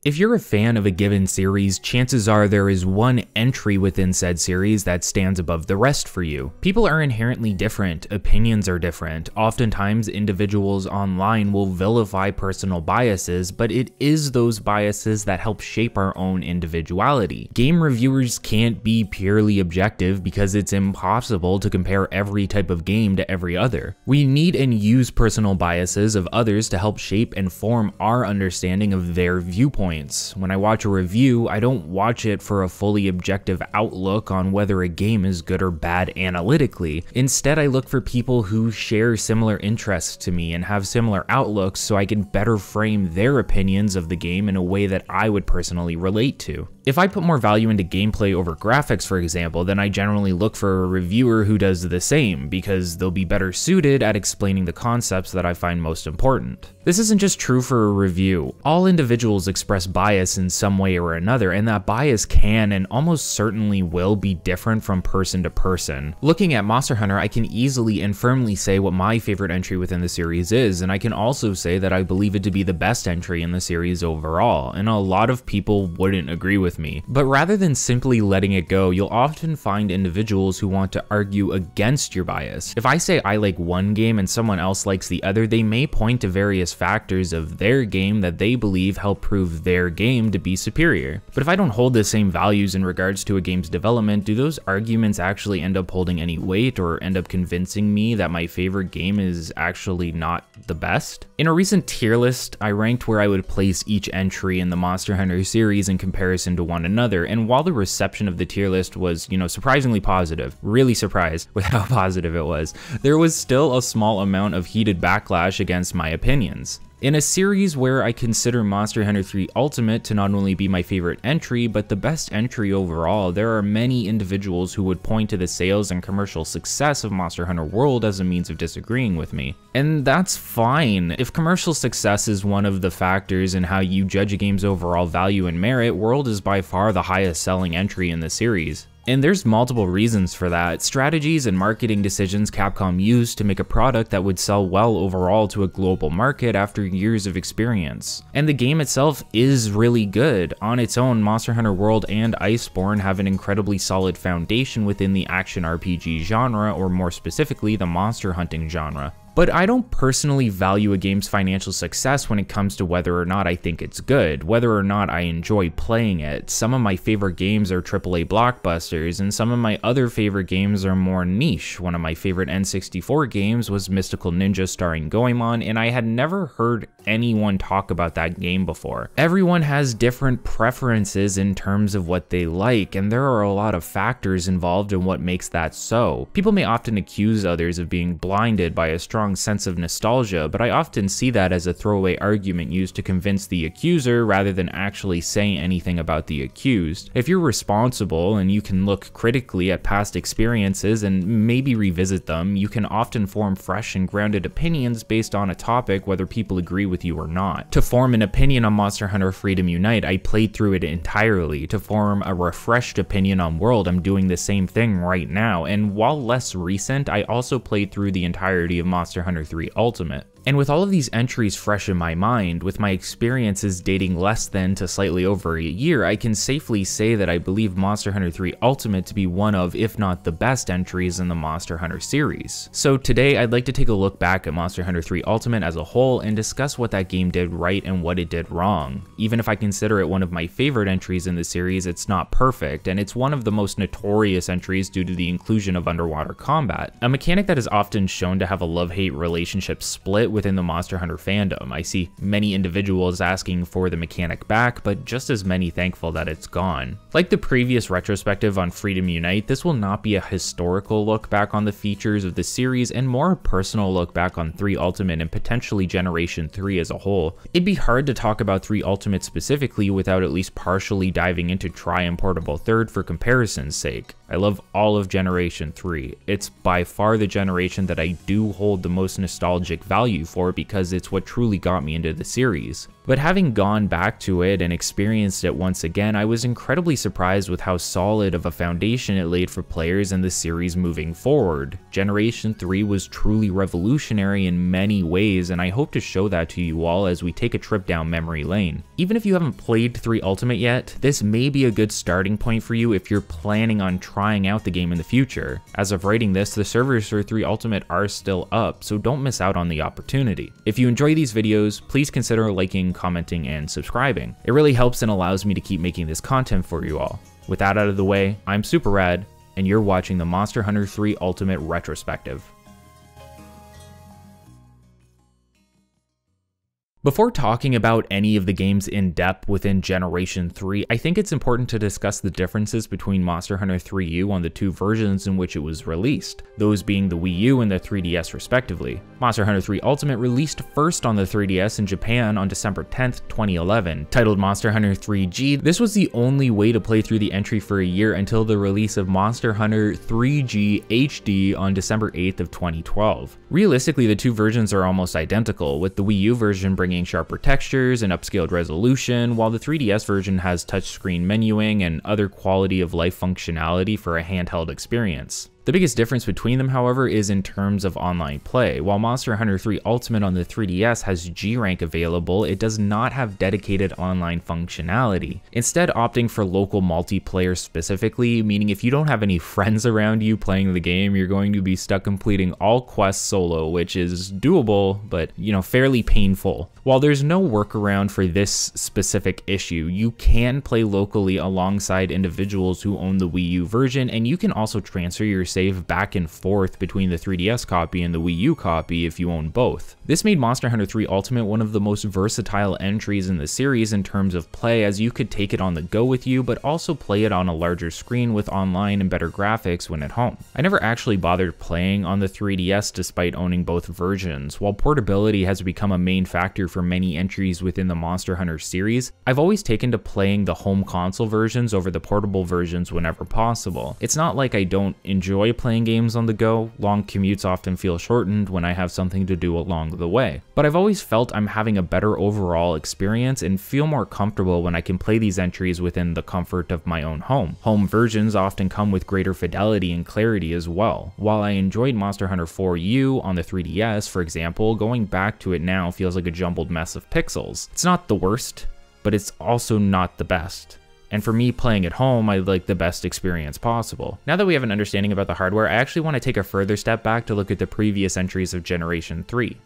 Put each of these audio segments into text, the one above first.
If you're a fan of a given series, chances are there is one entry within said series that stands above the rest for you. People are inherently different, opinions are different. Oftentimes, individuals online will vilify personal biases, but it is those biases that help shape our own individuality. Game reviewers can't be purely objective because it's impossible to compare every type of game to every other. We need and use personal biases of others to help shape and form our understanding of their viewpoint. When I watch a review, I don't watch it for a fully objective outlook on whether a game is good or bad analytically. Instead, I look for people who share similar interests to me and have similar outlooks so I can better frame their opinions of the game in a way that I would personally relate to. If I put more value into gameplay over graphics, for example, then I generally look for a reviewer who does the same, because they'll be better suited at explaining the concepts that I find most important. This isn't just true for a review. All individuals express bias in some way or another, and that bias can and almost certainly will be different from person to person. Looking at Monster Hunter, I can easily and firmly say what my favorite entry within the series is, and I can also say that I believe it to be the best entry in the series overall, and a lot of people wouldn't agree with me. But rather than simply letting it go, you'll often find individuals who want to argue against your bias. If I say I like one game and someone else likes the other, they may point to various factors of their game that they believe help prove their game to be superior. But if I don't hold the same values in regards to a game's development, do those arguments actually end up holding any weight or end up convincing me that my favorite game is actually not the best? In a recent tier list, I ranked where I would place each entry in the Monster Hunter series in comparison to one another, and while the reception of the tier list was, surprisingly positive, really surprised with how positive it was, there was still a small amount of heated backlash against my opinions. In a series where I consider Monster Hunter 3 Ultimate to not only be my favorite entry, but the best entry overall, there are many individuals who would point to the sales and commercial success of Monster Hunter World as a means of disagreeing with me. And that's fine. If commercial success is one of the factors in how you judge a game's overall value and merit, World is by far the highest selling entry in the series. And there's multiple reasons for that. Strategies and marketing decisions Capcom used to make a product that would sell well overall to a global market after years of experience. And the game itself is really good. On its own, Monster Hunter World and Iceborne have an incredibly solid foundation within the action RPG genre, or more specifically, the monster hunting genre. But I don't personally value a game's financial success when it comes to whether or not I think it's good, whether or not I enjoy playing it. Some of my favorite games are AAA blockbusters, and some of my other favorite games are more niche. One of my favorite N64 games was Mystical Ninja starring Goemon, and I had never heard anyone talk about that game before. Everyone has different preferences in terms of what they like, and there are a lot of factors involved in what makes that so. People may often accuse others of being blinded by a strong sense of nostalgia, but I often see that as a throwaway argument used to convince the accuser rather than actually saying anything about the accused. If you're responsible and you can look critically at past experiences and maybe revisit them, you can often form fresh and grounded opinions based on a topic, whether people agree with you or not. To form an opinion on Monster Hunter Freedom Unite, I played through it entirely. To form a refreshed opinion on World, I'm doing the same thing right now, and while less recent, I also played through the entirety of Monster Hunter 3 Ultimate. And with all of these entries fresh in my mind, with my experiences dating less than to slightly over a year, I can safely say that I believe Monster Hunter 3 Ultimate to be one of, if not the best entries in the Monster Hunter series. So today, I'd like to take a look back at Monster Hunter 3 Ultimate as a whole and discuss what that game did right and what it did wrong. Even if I consider it one of my favorite entries in the series, it's not perfect, and it's one of the most notorious entries due to the inclusion of underwater combat, a mechanic that is often shown to have a love-hate relationship split within the Monster Hunter fandom. I see many individuals asking for the mechanic back, but just as many thankful that it's gone. Like the previous retrospective on Freedom Unite, this will not be a historical look back on the features of the series and more a personal look back on 3 Ultimate and potentially Generation 3 as a whole. It'd be hard to talk about 3 Ultimate specifically without at least partially diving into Triumph Portable Third for comparison's sake. I love all of Generation 3. It's by far the generation that I do hold the most nostalgic value for because it's what truly got me into the series. But having gone back to it and experienced it once again, I was incredibly surprised with how solid of a foundation it laid for players in the series moving forward. Generation 3 was truly revolutionary in many ways, and I hope to show that to you all as we take a trip down memory lane. Even if you haven't played 3 Ultimate yet, this may be a good starting point for you if you're planning on trying out the game in the future. As of writing this, the servers for 3 Ultimate are still up, so don't miss out on the opportunity. If you enjoy these videos, please consider liking, commenting, and subscribing. It really helps and allows me to keep making this content for you all. With that out of the way, I'm Super Rad, and you're watching the Monster Hunter 3 Ultimate Retrospective. Before talking about any of the games in depth within Generation 3, I think it's important to discuss the differences between Monster Hunter 3U on the 2 versions in which it was released, those being the Wii U and the 3DS respectively. Monster Hunter 3 Ultimate released first on the 3DS in Japan on December 10th, 2011. Titled Monster Hunter 3G, this was the only way to play through the entry for a year until the release of Monster Hunter 3G HD on December 8th of 2012. Realistically, the 2 versions are almost identical, with the Wii U version bringing sharper textures and upscaled resolution, while the 3DS version has touchscreen menuing and other quality of life functionality for a handheld experience. The biggest difference between them, however, is in terms of online play. While Monster Hunter 3 Ultimate on the 3DS has G-Rank available, it does not have dedicated online functionality, instead opting for local multiplayer specifically, meaning if you don't have any friends around you playing the game, you're going to be stuck completing all quests solo, which is doable, but fairly painful. While there's no workaround for this specific issue, you can play locally alongside individuals who own the Wii U version, and you can also transfer your save back and forth between the 3DS copy and the Wii U copy if you own both. This made Monster Hunter 3 Ultimate one of the most versatile entries in the series in terms of play, as you could take it on the go with you, but also play it on a larger screen with online and better graphics when at home. I never actually bothered playing on the 3DS despite owning both versions. While portability has become a main factor for many entries within the Monster Hunter series, I've always taken to playing the home console versions over the portable versions whenever possible. It's not like I don't enjoy playing games on the go. Long commutes often feel shortened when I have something to do along the way, but I've always felt I'm having a better overall experience and feel more comfortable when I can play these entries within the comfort of my own home. Home versions often come with greater fidelity and clarity as well. While I enjoyed Monster Hunter 4U on the 3DS, for example, going back to it now feels like a jumbled mess of pixels. It's not the worst, but it's also not the best. And for me, playing at home, I like the best experience possible. Now that we have an understanding about the hardware, I actually want to take a further step back to look at the previous entries of Generation 3.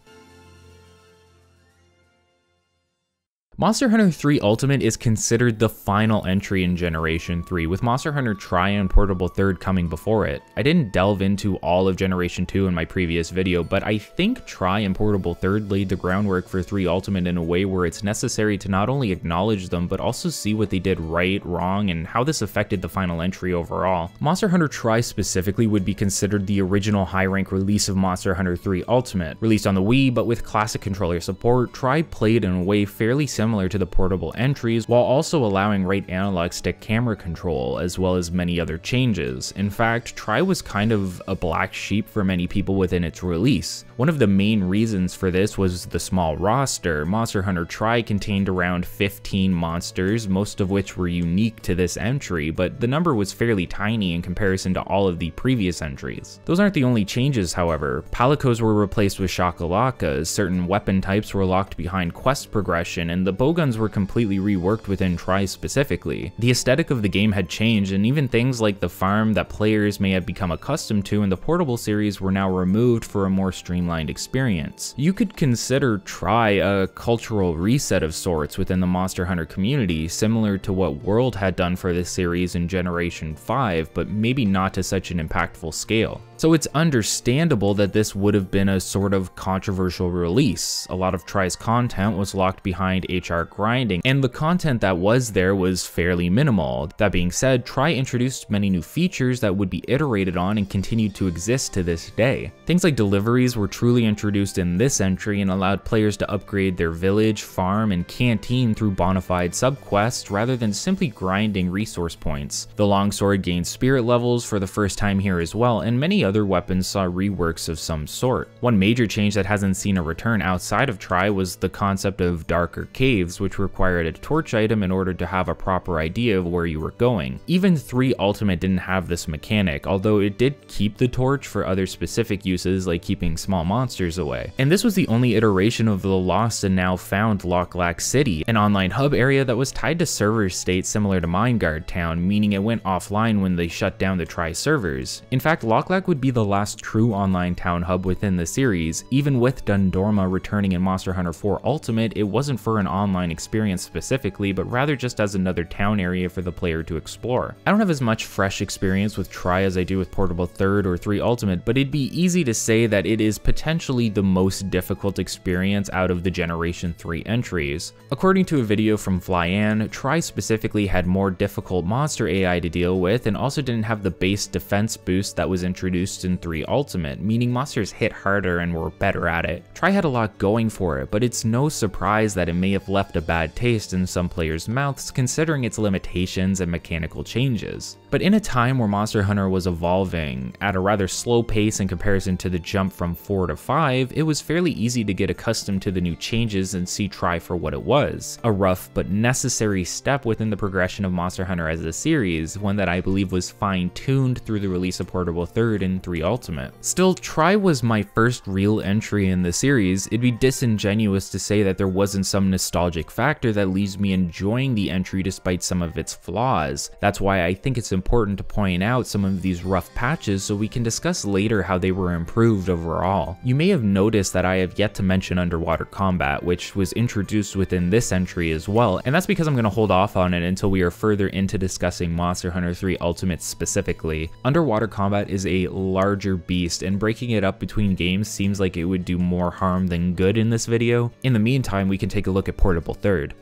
Monster Hunter 3 Ultimate is considered the final entry in Generation 3, with Monster Hunter Tri and Portable Third coming before it. I didn't delve into all of Generation 2 in my previous video, but I think Tri and Portable Third laid the groundwork for 3 Ultimate in a way where it's necessary to not only acknowledge them, but also see what they did right, wrong, and how this affected the final entry overall. Monster Hunter Tri specifically would be considered the original high-rank release of Monster Hunter 3 Ultimate. Released on the Wii, but with classic controller support, Tri played in a way fairly similar to the portable entries, while also allowing right analog stick camera control, as well as many other changes. In fact, Tri was kind of a black sheep for many people within its release. One of the main reasons for this was the small roster. Monster Hunter Tri contained around 15 monsters, most of which were unique to this entry, but the number was fairly tiny in comparison to all of the previous entries. Those aren't the only changes, however. Palicos were replaced with Shakalakas, certain weapon types were locked behind quest progression, and the bowguns were completely reworked within Tri specifically. The aesthetic of the game had changed, and even things like the farm that players may have become accustomed to in the portable series were now removed for a more streamlined experience. You could consider Tri a cultural reset of sorts within the Monster Hunter community, similar to what World had done for this series in Generation 5, but maybe not to such an impactful scale. So it's understandable that this would have been a sort of controversial release. A lot of Tri's content was locked behind HR grinding, and the content that was there was fairly minimal. That being said, Tri introduced many new features that would be iterated on and continued to exist to this day. Things like deliveries were truly introduced in this entry and allowed players to upgrade their village, farm, and canteen through bona fide subquests rather than simply grinding resource points. The longsword gained spirit levels for the first time here as well, and many other weapons saw reworks of some sort. One major change that hasn't seen a return outside of Tri was the concept of dark arcade caves, which required a torch item in order to have a proper idea of where you were going. Even 3 Ultimate didn't have this mechanic, although it did keep the torch for other specific uses like keeping small monsters away. And this was the only iteration of the lost and now found Shakalakas City, an online hub area that was tied to server state similar to Mineguard Town, meaning it went offline when they shut down the Tri servers. In fact, Shakalakas would be the last true online town hub within the series. Even with Dundorma returning in Monster Hunter 4 Ultimate, it wasn't for an online experience specifically, but rather just as another town area for the player to explore. I don't have as much fresh experience with Tri as I do with Portable 3rd or 3 Ultimate, but it'd be easy to say that it is potentially the most difficult experience out of the Generation 3 entries. According to a video from Flyan, Tri specifically had more difficult monster AI to deal with and also didn't have the base defense boost that was introduced in 3 Ultimate, meaning monsters hit harder and were better at it. Tri had a lot going for it, but it's no surprise that it may have left a bad taste in some players' mouths considering its limitations and mechanical changes. But in a time where Monster Hunter was evolving at a rather slow pace in comparison to the jump from 4 to 5, it was fairly easy to get accustomed to the new changes and see Tri for what it was. A rough but necessary step within the progression of Monster Hunter as a series, one that I believe was fine-tuned through the release of Portable 3rd and 3 Ultimate. Still, Tri was my first real entry in the series. It'd be disingenuous to say that there wasn't some nostalgic factor that leaves me enjoying the entry despite some of its flaws. That's why I think it's important to point out some of these rough patches so we can discuss later how they were improved overall. You may have noticed that I have yet to mention underwater combat, which was introduced within this entry as well, and that's because I'm going to hold off on it until we are further into discussing Monster Hunter 3 Ultimate specifically. Underwater combat is a larger beast, and breaking it up between games seems like it would do more harm than good in this video. In the meantime, we can take a look at Portable 3rd.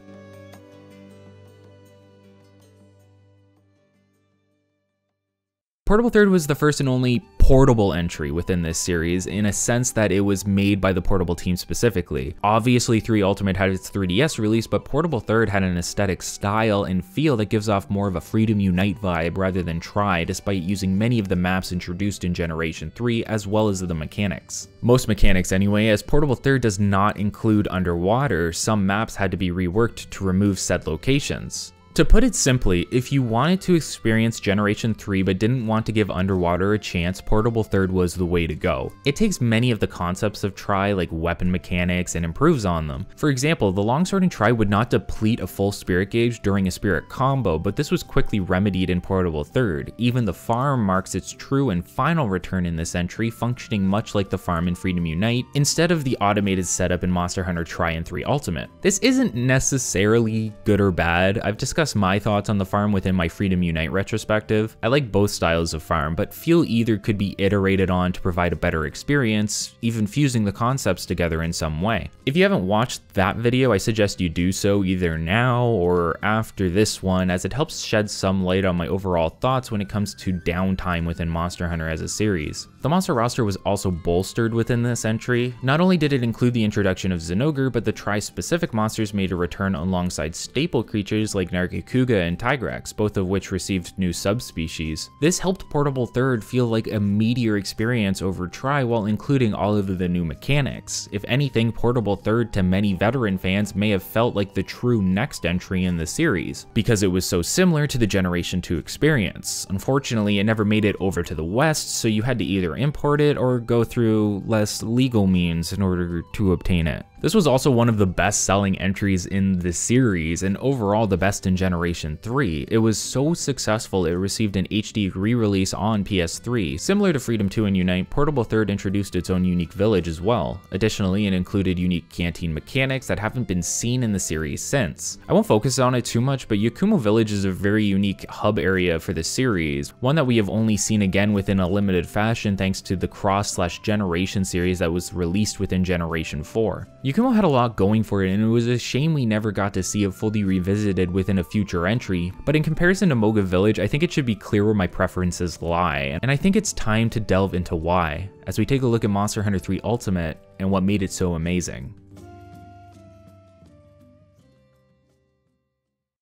Portable 3rd was the first and only portable entry within this series in a sense that it was made by the Portable team specifically. Obviously 3 Ultimate had its 3DS release, but Portable 3rd had an aesthetic style and feel that gives off more of a Freedom Unite vibe rather than Tri, despite using many of the maps introduced in Generation 3 as well as the mechanics. Most mechanics anyway, as Portable 3rd does not include underwater, some maps had to be reworked to remove said locations. To put it simply, if you wanted to experience Generation 3 but didn't want to give underwater a chance, Portable 3rd was the way to go. It takes many of the concepts of Tri, like weapon mechanics, and improves on them. For example, the longsword in Tri would not deplete a full spirit gauge during a spirit combo, but this was quickly remedied in Portable 3rd. Even the farm marks its true and final return in this entry, functioning much like the farm in Freedom Unite, instead of the automated setup in Monster Hunter Tri and 3 Ultimate. This isn't necessarily good or bad. I've discussed my thoughts on the farm within my Freedom Unite retrospective. I like both styles of farm, but feel either could be iterated on to provide a better experience, even fusing the concepts together in some way. If you haven't watched that video, I suggest you do so either now or after this one, as it helps shed some light on my overall thoughts when it comes to downtime within Monster Hunter as a series. The monster roster was also bolstered within this entry. Not only did it include the introduction of Zinogre, but the Tri-specific monsters made a return alongside staple creatures like Nargacuga and Tigrex, both of which received new subspecies. This helped Portable 3rd feel like a meatier experience over Tri while including all of the new mechanics. If anything, Portable 3rd to many veteran fans may have felt like the true next entry in the series, because it was so similar to the Generation 2 experience. Unfortunately, it never made it over to the West, so you had to either import it or go through less legal means in order to obtain it. This was also one of the best-selling entries in the series, and overall the best in Generation 3. It was so successful it received an HD re-release on PS3. Similar to Freedom 2 and Unite, Portable 3rd introduced its own unique village as well. Additionally, it included unique canteen mechanics that haven't been seen in the series since. I won't focus on it too much, but Yakumo Village is a very unique hub area for the series, one that we have only seen again within a limited fashion thanks to the Cross/Generation series that was released within Generation 4. Yakumo had a lot going for it, and it was a shame we never got to see it fully revisited within a future entry, but in comparison to Moga Village, I think it should be clear where my preferences lie, and I think it's time to delve into why, as we take a look at Monster Hunter 3 Ultimate and what made it so amazing.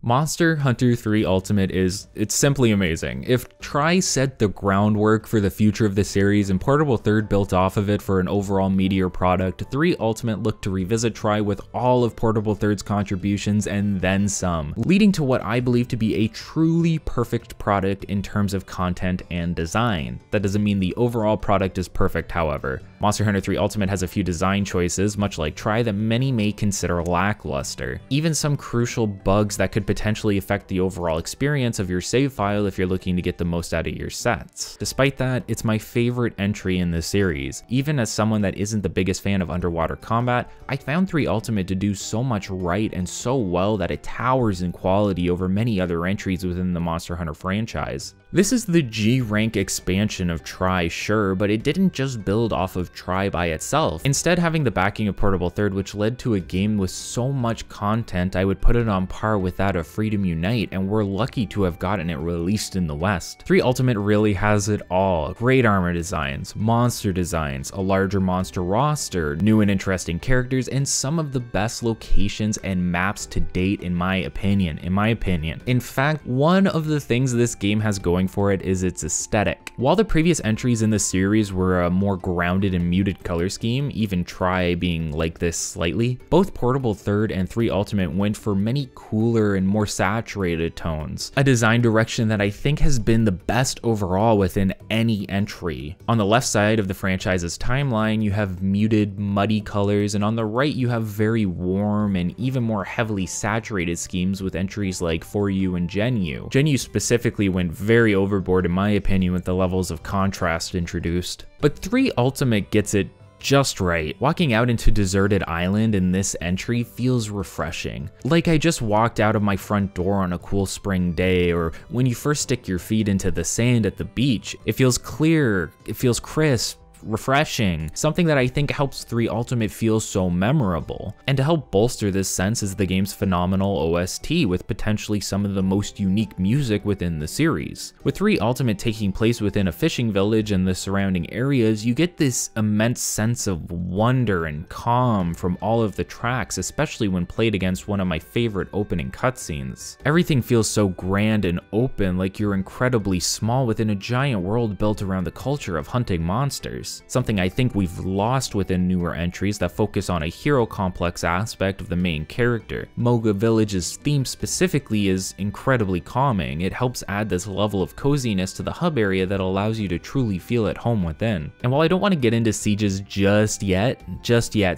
Monster Hunter 3 Ultimate it's simply amazing. If Tri set the groundwork for the future of the series and Portable Third built off of it for an overall meteor product, 3 Ultimate looked to revisit Tri with all of Portable Third's contributions and then some, leading to what I believe to be a truly perfect product in terms of content and design. That doesn't mean the overall product is perfect, however. Monster Hunter 3 Ultimate has a few design choices, much like Tri, that many may consider lackluster. Even some crucial bugs that could potentially affect the overall experience of your save file if you're looking to get the most out of your sets. Despite that, it's my favorite entry in this series. Even as someone that isn't the biggest fan of underwater combat, I found 3 Ultimate to do so much right and so well that it towers in quality over many other entries within the Monster Hunter franchise. This is the G rank expansion of Tri, sure, but it didn't just build off of Tri by itself, instead having the backing of Portable Third, which led to a game with so much content I would put it on par with that of Freedom Unite, and we're lucky to have gotten it released in the West. 3 Ultimate really has it all: great armor designs, monster designs, a larger monster roster, new and interesting characters, and some of the best locations and maps to date in my opinion. In fact, one of the things this game has going for it is its aesthetic. While the previous entries in the series were a more grounded and muted color scheme, even Tri being like this slightly, both Portable Third and 3 Ultimate went for many cooler and more saturated tones, a design direction that I think has been the best overall within any entry. On the left side of the franchise's timeline, you have muted, muddy colors, and on the right you have very warm and even more heavily saturated schemes with entries like 4U and Gen-U. Gen-U specifically went very overboard in my opinion with the levels of contrast introduced. But 3 Ultimate gets it just right. Walking out into Deserted Island in this entry feels refreshing. Like I just walked out of my front door on a cool spring day, or when you first stick your feet into the sand at the beach. It feels clear, it feels crisp, refreshing, something that I think helps 3 Ultimate feel so memorable. And to help bolster this sense is the game's phenomenal OST with potentially some of the most unique music within the series. With 3 Ultimate taking place within a fishing village and the surrounding areas, you get this immense sense of wonder and calm from all of the tracks, especially when played against one of my favorite opening cutscenes. Everything feels so grand and open, like you're incredibly small within a giant world built around the culture of hunting monsters. Something I think we've lost within newer entries that focus on a hero complex aspect of the main character. Moga Village's theme specifically is incredibly calming. It helps add this level of coziness to the hub area that allows you to truly feel at home within. And while I don't want to get into sieges just yet,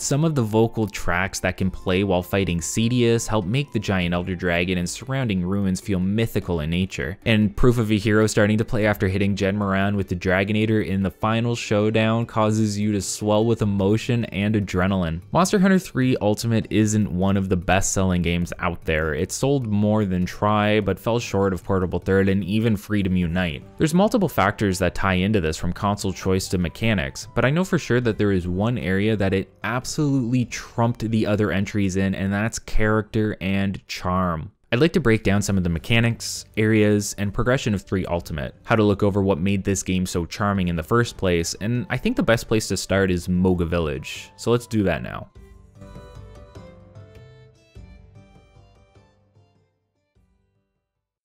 some of the vocal tracks that can play while fighting Cedius help make the giant elder dragon and surrounding ruins feel mythical in nature. And proof of a hero starting to play after hitting Gen Moran with the Dragonator in the final showdown causes you to swell with emotion and adrenaline. Monster Hunter 3 Ultimate isn't one of the best-selling games out there. It sold more than Tri, but fell short of Portable Third and even Freedom Unite. There's multiple factors that tie into this, from console choice to mechanics, but I know for sure that there is one area that it absolutely trumped the other entries in, and that's character and charm. I'd like to break down some of the mechanics, areas, and progression of 3 Ultimate, how to look over what made this game so charming in the first place, and I think the best place to start is Moga Village, so let's do that now.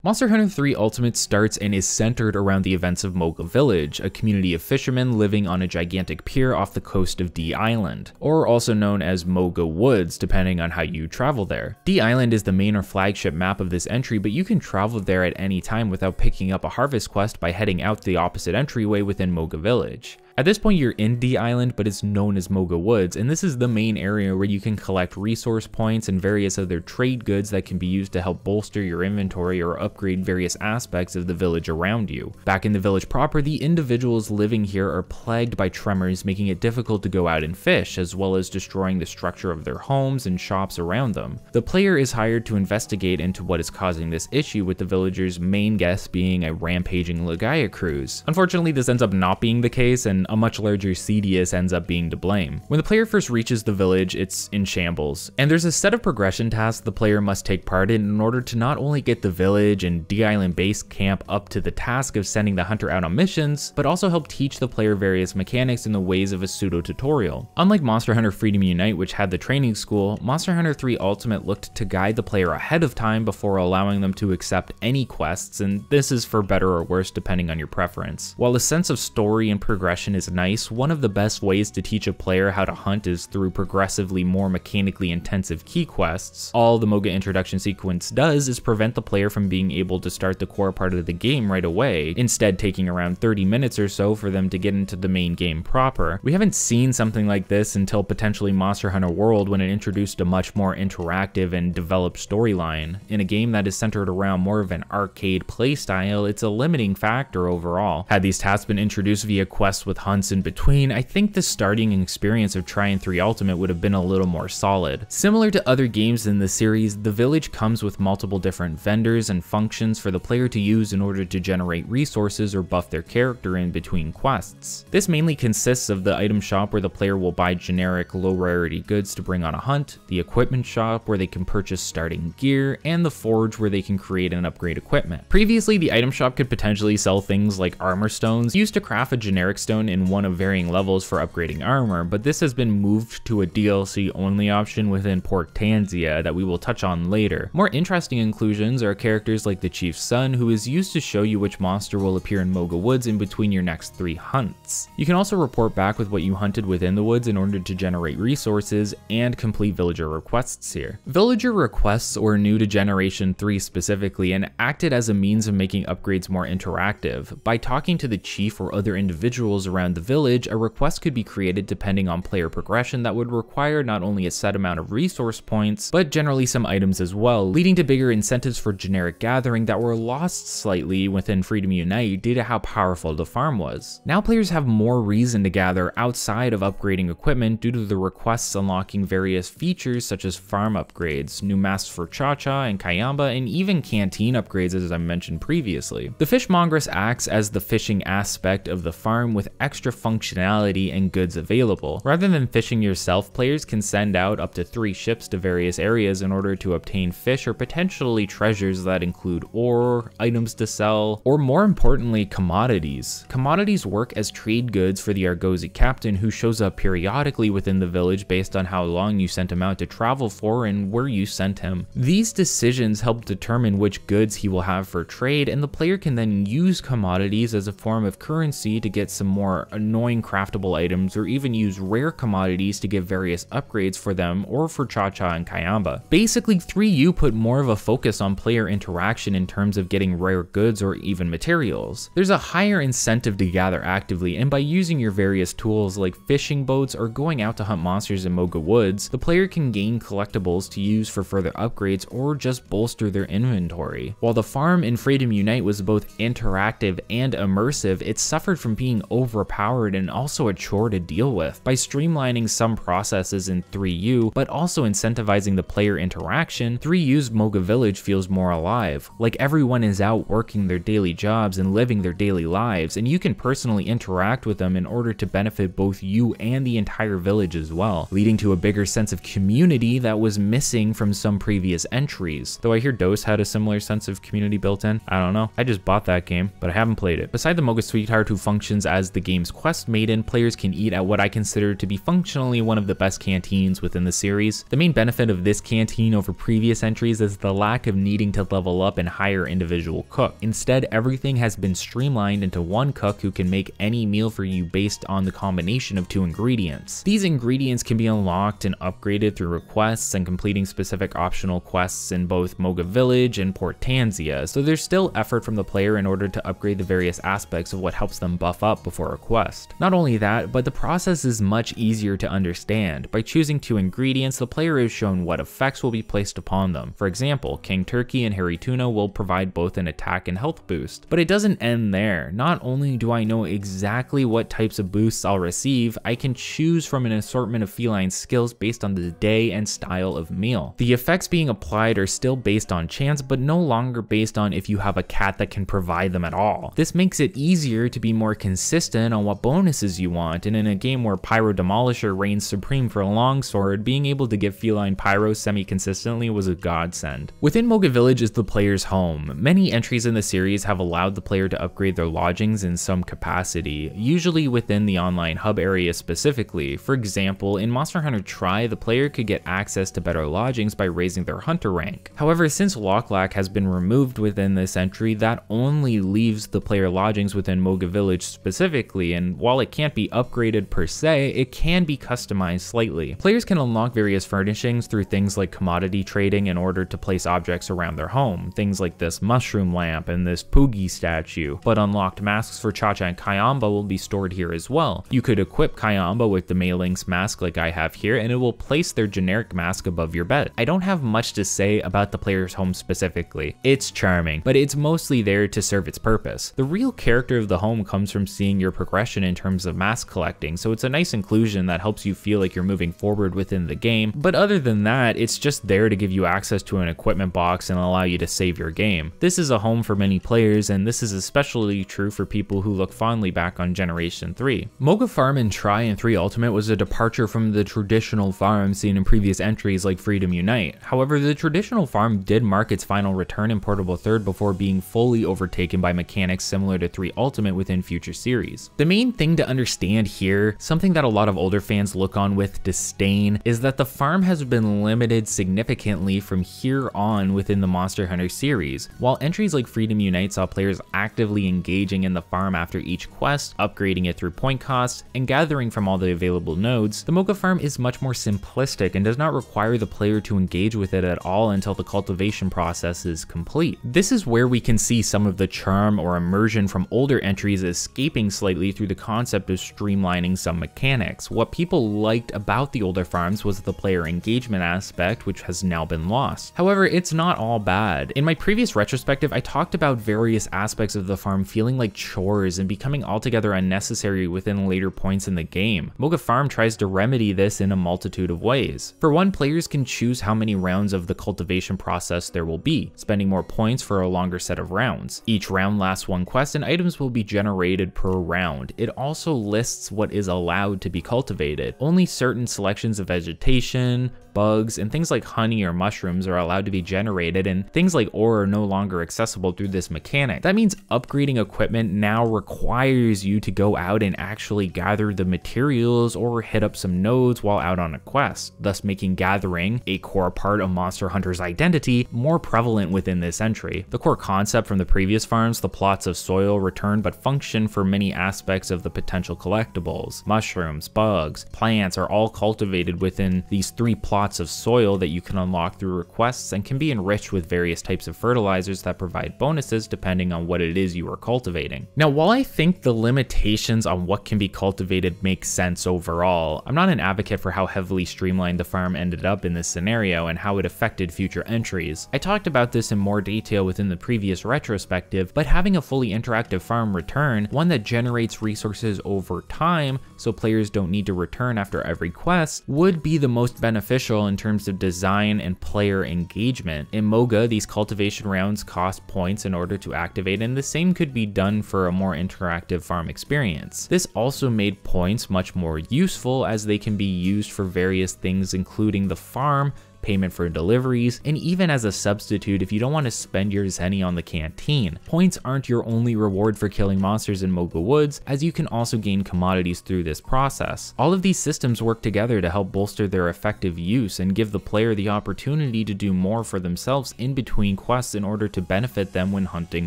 Monster Hunter 3 Ultimate starts and is centered around the events of Moga Village, a community of fishermen living on a gigantic pier off the coast of D Island, or also known as Moga Woods depending on how you travel there. D Island is the main or flagship map of this entry, but you can travel there at any time without picking up a harvest quest by heading out the opposite entryway within Moga Village. At this point you're in D Island, but it's known as Moga Woods, and this is the main area where you can collect resource points and various other trade goods that can be used to help bolster your inventory or upgrade various aspects of the village around you. Back in the village proper, the individuals living here are plagued by tremors, making it difficult to go out and fish, as well as destroying the structure of their homes and shops around them. The player is hired to investigate into what is causing this issue, with the villagers' main guess being a rampaging Legaia cruise. Unfortunately, this ends up not being the case, and and a much larger Cedius ends up being to blame. When the player first reaches the village, it's in shambles, and there's a set of progression tasks the player must take part in order to not only get the village and D-Island base camp up to the task of sending the hunter out on missions, but also help teach the player various mechanics in the ways of a pseudo-tutorial. Unlike Monster Hunter Freedom Unite, which had the training school, Monster Hunter 3 Ultimate looked to guide the player ahead of time before allowing them to accept any quests, and this is for better or worse depending on your preference. While the sense of story and progression is nice, one of the best ways to teach a player how to hunt is through progressively more mechanically intensive key quests. All the Moga introduction sequence does is prevent the player from being able to start the core part of the game right away, instead taking around 30 minutes or so for them to get into the main game proper. We haven't seen something like this until potentially Monster Hunter World, when it introduced a much more interactive and developed storyline. In a game that is centered around more of an arcade playstyle, it's a limiting factor overall. Had these tasks been introduced via quests with hunts in between, I think the starting experience of Trine 3 Ultimate would have been a little more solid. Similar to other games in the series, the village comes with multiple different vendors and functions for the player to use in order to generate resources or buff their character in between quests. This mainly consists of the item shop, where the player will buy generic low rarity goods to bring on a hunt, the equipment shop where they can purchase starting gear, and the forge where they can create and upgrade equipment. Previously, the item shop could potentially sell things like armor stones, used to craft a generic stone in one of varying levels for upgrading armor, but this has been moved to a DLC only option within Port Tanzia that we will touch on later. More interesting inclusions are characters like the Chief's son, who is used to show you which monster will appear in Moga Woods in between your next 3 hunts. You can also report back with what you hunted within the woods in order to generate resources and complete villager requests here. Villager requests were new to Generation 3 specifically, and acted as a means of making upgrades more interactive. By talking to the chief or other individuals around the village, a request could be created depending on player progression that would require not only a set amount of resource points, but generally some items as well, leading to bigger incentives for generic gathering that were lost slightly within Freedom Unite due to how powerful the farm was. Now players have more reason to gather outside of upgrading equipment due to the requests unlocking various features such as farm upgrades, new masks for Cha-Cha and Kayamba, and even canteen upgrades as I mentioned previously. The fishmongress acts as the fishing aspect of the farm with extra functionality and goods available. Rather than fishing yourself, players can send out up to 3 ships to various areas in order to obtain fish or potentially treasures that include ore, items to sell, or more importantly, commodities. Commodities work as trade goods for the Argosy captain, who shows up periodically within the village based on how long you sent him out to travel for and where you sent him. These decisions help determine which goods he will have for trade, and the player can then use commodities as a form of currency to get some more annoying craftable items, or even use rare commodities to get various upgrades for them or for Cha-Cha and Kayamba. Basically, 3U put more of a focus on player interaction in terms of getting rare goods or even materials. There's a higher incentive to gather actively, and by using your various tools like fishing boats or going out to hunt monsters in Moga Woods, the player can gain collectibles to use for further upgrades or just bolster their inventory. While the farm in Freedom Unite was both interactive and immersive, it suffered from being overpowered and also a chore to deal with. By streamlining some processes in 3U, but also incentivizing the player interaction, 3U's Moga Village feels more alive. Like everyone is out working their daily jobs and living their daily lives, and you can personally interact with them in order to benefit both you and the entire village as well, leading to a bigger sense of community that was missing from some previous entries. Though I hear DOS had a similar sense of community built in. I don't know. I just bought that game, but I haven't played it. Beside the Moga Sweetheart, who functions as the game's quest maiden, players can eat at what I consider to be functionally one of the best canteens within the series. The main benefit of this canteen over previous entries is the lack of needing to level up and hire individual cook. Instead, everything has been streamlined into one cook who can make any meal for you based on the combination of 2 ingredients. These ingredients can be unlocked and upgraded through requests and completing specific optional quests in both Moga Village and Port Tanzia, so there's still effort from the player in order to upgrade the various aspects of what helps them buff up before a quest. Not only that, but the process is much easier to understand. By choosing 2 ingredients, the player is shown what effects will be placed upon them. For example, King Turkey and Hairy Tuna will provide both an attack and health boost. But it doesn't end there. Not only do I know exactly what types of boosts I'll receive, I can choose from an assortment of feline skills based on the day and style of meal. The effects being applied are still based on chance, but no longer based on if you have a cat that can provide them at all. This makes it easier to be more consistent in on what bonuses you want, and in a game where Pyro Demolisher reigns supreme for a longsword, being able to get feline pyro semi-consistently was a godsend. Within Moga Village is the player's home. Many entries in the series have allowed the player to upgrade their lodgings in some capacity, usually within the online hub area specifically. For example, in Monster Hunter Tri, the player could get access to better lodgings by raising their hunter rank. However, since Locklack has been removed within this entry, that only leaves the player lodgings within Moga Village specifically, and while it can't be upgraded per se, it can be customized slightly. Players can unlock various furnishings through things like commodity trading in order to place objects around their home, things like this mushroom lamp and this Poogie statue, but unlocked masks for Cha-Cha and Kayamba will be stored here as well. You could equip Kayamba with the Mei Ling's mask like I have here, and it will place their generic mask above your bed. I don't have much to say about the player's home specifically. It's charming, but it's mostly there to serve its purpose. The real character of the home comes from seeing your progression in terms of mask collecting, so it's a nice inclusion that helps you feel like you're moving forward within the game, but other than that, it's just there to give you access to an equipment box and allow you to save your game. This is a home for many players, and this is especially true for people who look fondly back on Generation 3. Moga Farm in Tri and 3 Ultimate was a departure from the traditional farm seen in previous entries like Freedom Unite. However, the traditional farm did mark its final return in Portable Third before being fully overtaken by mechanics similar to 3 Ultimate within future series. The main thing to understand here, something that a lot of older fans look on with disdain, is that the farm has been limited significantly from here on within the Monster Hunter series. While entries like Freedom Unite saw players actively engaging in the farm after each quest, upgrading it through point costs, and gathering from all the available nodes, the Moga Farm is much more simplistic and does not require the player to engage with it at all until the cultivation process is complete. This is where we can see some of the charm or immersion from older entries escaping slightly through the concept of streamlining some mechanics. What people liked about the older farms was the player engagement aspect, which has now been lost. However, it's not all bad. In my previous retrospective, I talked about various aspects of the farm feeling like chores and becoming altogether unnecessary within later points in the game. Moga Farm tries to remedy this in a multitude of ways. For one, players can choose how many rounds of the cultivation process there will be, spending more points for a longer set of rounds. Each round lasts one quest and items will be generated per round. It also lists what is allowed to be cultivated. Only certain selections of vegetation, bugs, and things like honey or mushrooms are allowed to be generated, and things like ore are no longer accessible through this mechanic. That means upgrading equipment now requires you to go out and actually gather the materials or hit up some nodes while out on a quest, thus making gathering, a core part of Monster Hunter's identity, more prevalent within this entry. The core concept from the previous farms, the plots of soil, return but function for many aspects of the potential collectibles. Mushrooms, bugs, plants are all cultivated within these 3 plots of soil that you can unlock through requests and can be enriched with various types of fertilizers that provide bonuses depending on what it is you are cultivating. Now, while I think the limitations on what can be cultivated make sense overall, I'm not an advocate for how heavily streamlined the farm ended up in this scenario and how it affected future entries. I talked about this in more detail within the previous retrospective, but having a fully interactive farm return, one that generates resources over time so players don't need to return after every quest, would be the most beneficial in terms of design and player engagement. In Moga, these cultivation rounds cost points in order to activate, and the same could be done for a more interactive farm experience. This also made points much more useful as they can be used for various things including the farm, payment for deliveries, and even as a substitute if you don't want to spend your zenny on the canteen. Points aren't your only reward for killing monsters in Moga Woods, as you can also gain commodities through this process. All of these systems work together to help bolster their effective use and give the player the opportunity to do more for themselves in between quests in order to benefit them when hunting